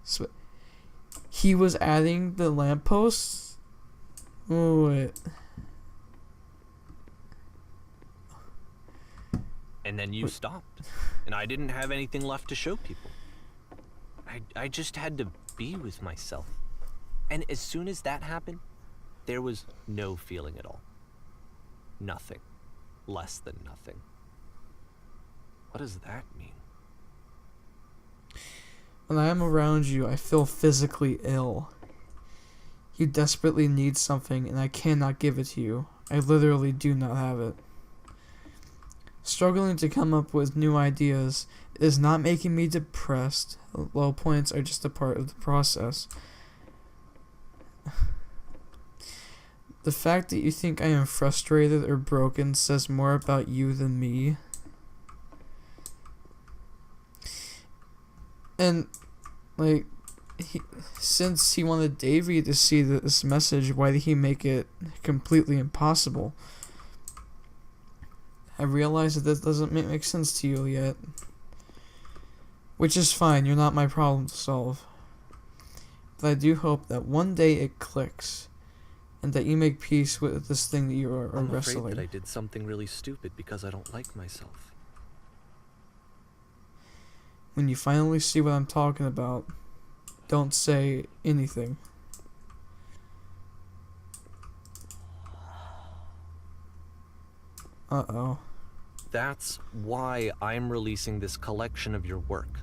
So he was adding the lampposts? Oh, wait. And then you stopped, and I didn't have anything left to show people. I just had to be with myself. And as soon as that happened, there was no feeling at all. Nothing. Less than nothing. What does that mean? When I am around you, I feel physically ill. You desperately need something, and I cannot give it to you. I literally do not have it. Struggling to come up with new ideas is not making me depressed. Low points are just a part of the process. The fact that you think I am frustrated or broken says more about you than me. And, like, since he wanted Davey to see this message, why did he make it completely impossible? I realize that this doesn't make sense to you yet. Which is fine, you're not my problem to solve. But I do hope that one day it clicks, and that you make peace with this thing that you are I'm wrestling. afraid that I did something really stupid because I don't like myself. When you finally see what I'm talking about, don't say anything. Uh-oh. That's why I'm releasing this collection of your work,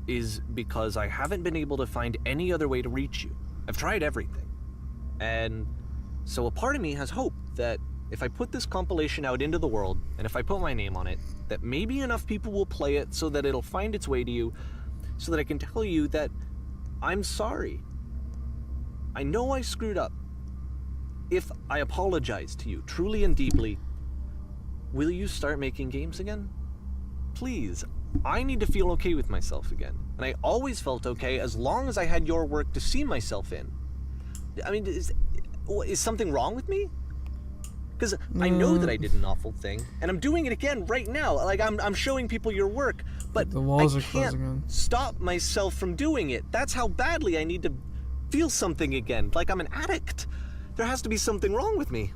is because I haven't been able to find any other way to reach you. I've tried everything. And so a part of me has hope that if I put this compilation out into the world, and if I put my name on it, that maybe enough people will play it so that it'll find its way to you, so that I can tell you that I'm sorry. I know I screwed up. If I apologize to you truly and deeply, will you start making games again? Please, I need to feel okay with myself again. And I always felt okay as long as I had your work to see myself in. I mean, is something wrong with me? Because I know that I did an awful thing, and I'm doing it again right now. Like, I'm showing people your work, but The walls I are closing in. can't stop myself from doing it. That's how badly I need to feel something again, like I'm an addict. There has to be something wrong with me.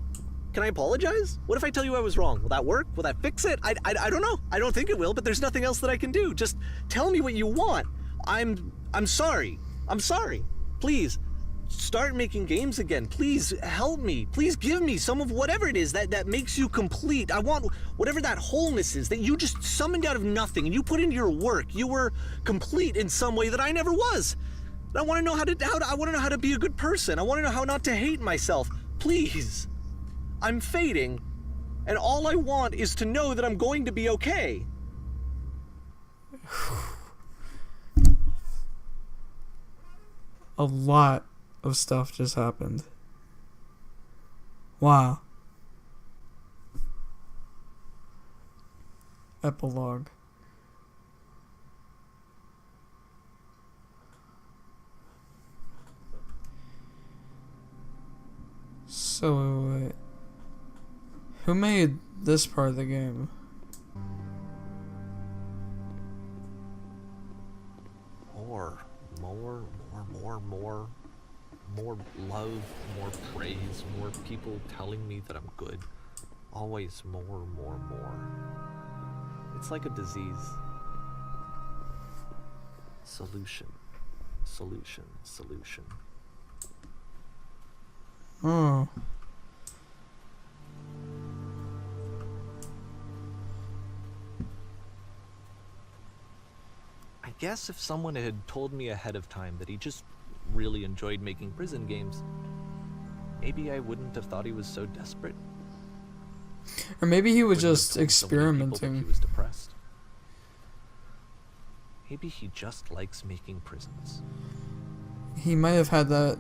Can I apologize? What if I tell you I was wrong? Will that work? Will that fix it? I don't know. I don't think it will, but there's nothing else that I can do. Just tell me what you want. I'm sorry. I'm sorry. Please, start making games again. Please help me. Please give me some of whatever it is that makes you complete. I want whatever that wholeness is that you just summoned out of nothing and you put into your work. You were complete in some way that I never was. I want to know I want to know how to be a good person. I want to know how not to hate myself. Please. I'm fading, and all I want is to know that I'm going to be okay. A lot of stuff just happened. Wow. Epilogue. So, who made this part of the game? More love, more praise, more people telling me that I'm good. Always more. It's like a disease. Solution. Oh. I guess if someone had told me ahead of time that he just really enjoyed making prison games, maybe I wouldn't have thought he was so desperate. Or maybe he was Wouldn't have just told so many people that experimenting. He was depressed. Maybe he just likes making prisons. He might have had that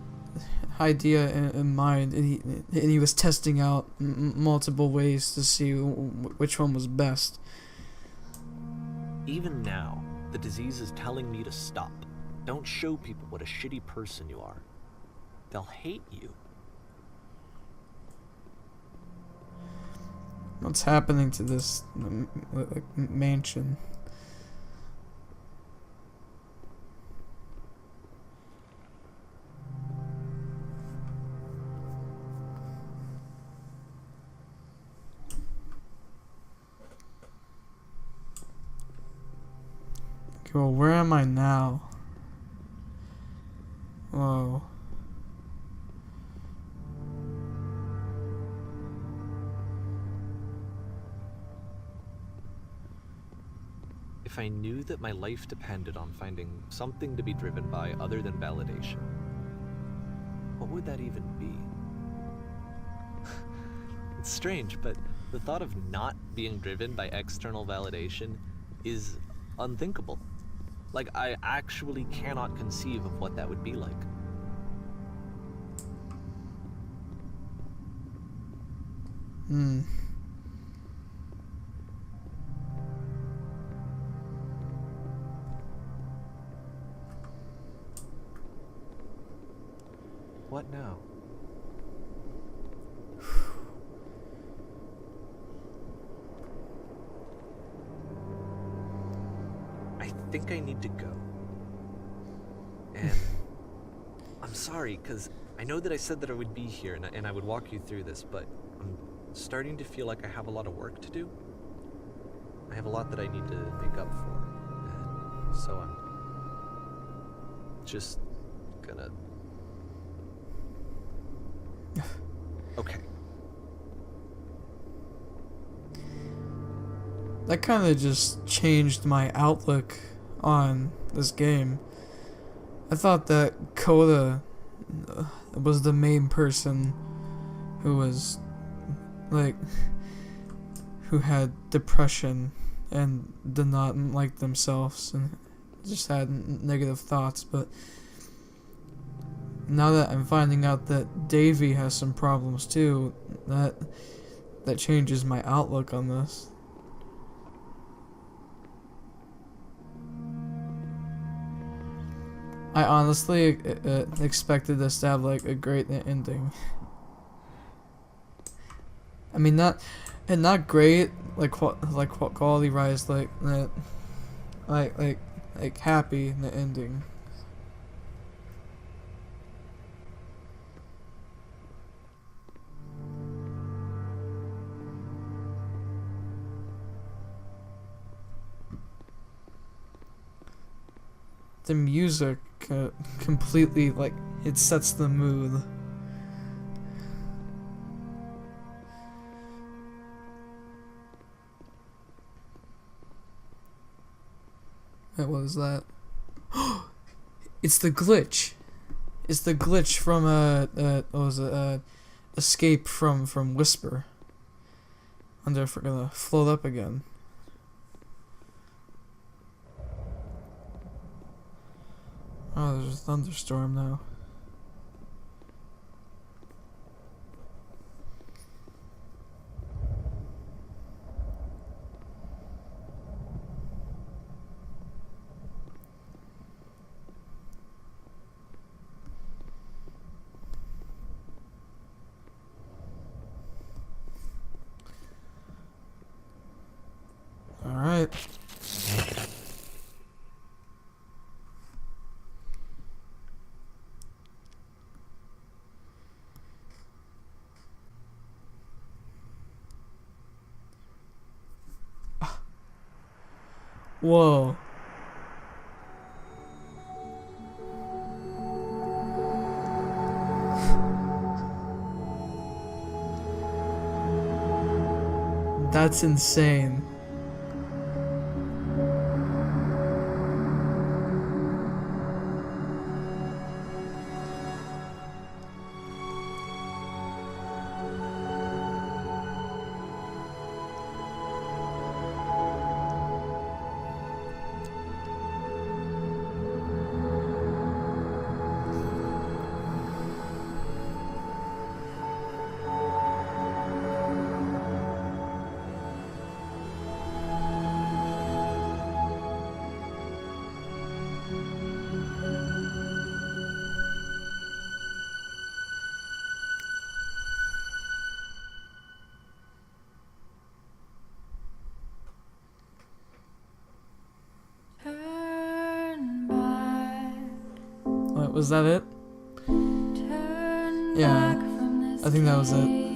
idea in mind, and he was testing out multiple ways to see which one was best. Even now, the disease is telling me to stop. Don't show people what a shitty person you are. They'll hate you. What's happening to this mansion? Okay, well, where am I now? Whoa. If I knew that my life depended on finding something to be driven by other than validation, what would that even be? It's strange, but the thought of not being driven by external validation is unthinkable. Like, I actually cannot conceive of what that would be like. What now? I think I need to go. And I'm sorry, because I know that I said that I would be here and I would walk you through this, but I'm starting to feel like I have a lot of work to do. I have a lot that I need to make up for. And so I'm just gonna... Okay. That kind of just changed my outlook on this game. I thought that Coda was the main person who was, like, who had depression and did not like themselves and just had negative thoughts, but now that I'm finding out that Davey has some problems too, that changes my outlook on this. I honestly expected this to have like a great ending. I mean, not great, like quality rise, like happy in the ending. The music completely, like, it sets the mood. Wait, what is that? It's the glitch. It's the glitch from what was it? Escape from Whisper. I wonder if we're gonna float up again. Oh, there's a thunderstorm now. All right. Whoa. That's insane. What, was that it? Yeah, I think that was it.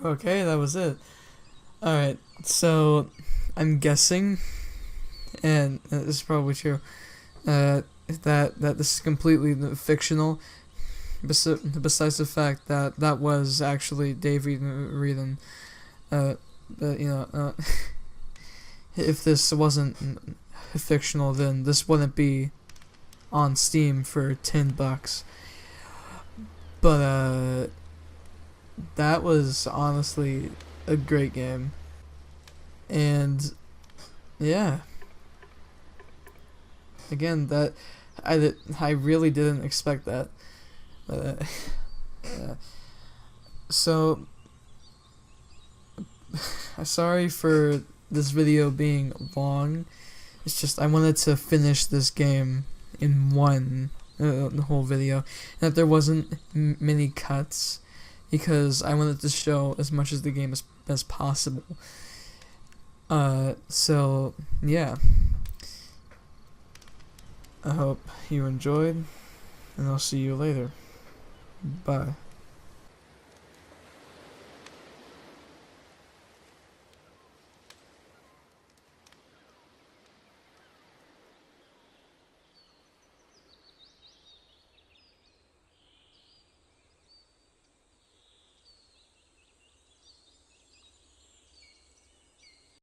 Okay, that was it. Alright, so I'm guessing, and this is probably true, that this is completely fictional, besides the fact that that was actually David Reedon. But, you know, if this wasn't fictional, then this wouldn't be on Steam for $10. But that was honestly a great game, and yeah. Again, that I really didn't expect that. Yeah. So, sorry for this video being long. It's just I wanted to finish this game in one the whole video, and that there wasn't many cuts, because I wanted to show as much of the game as possible. So yeah. I hope you enjoyed, and I'll see you later. Bye.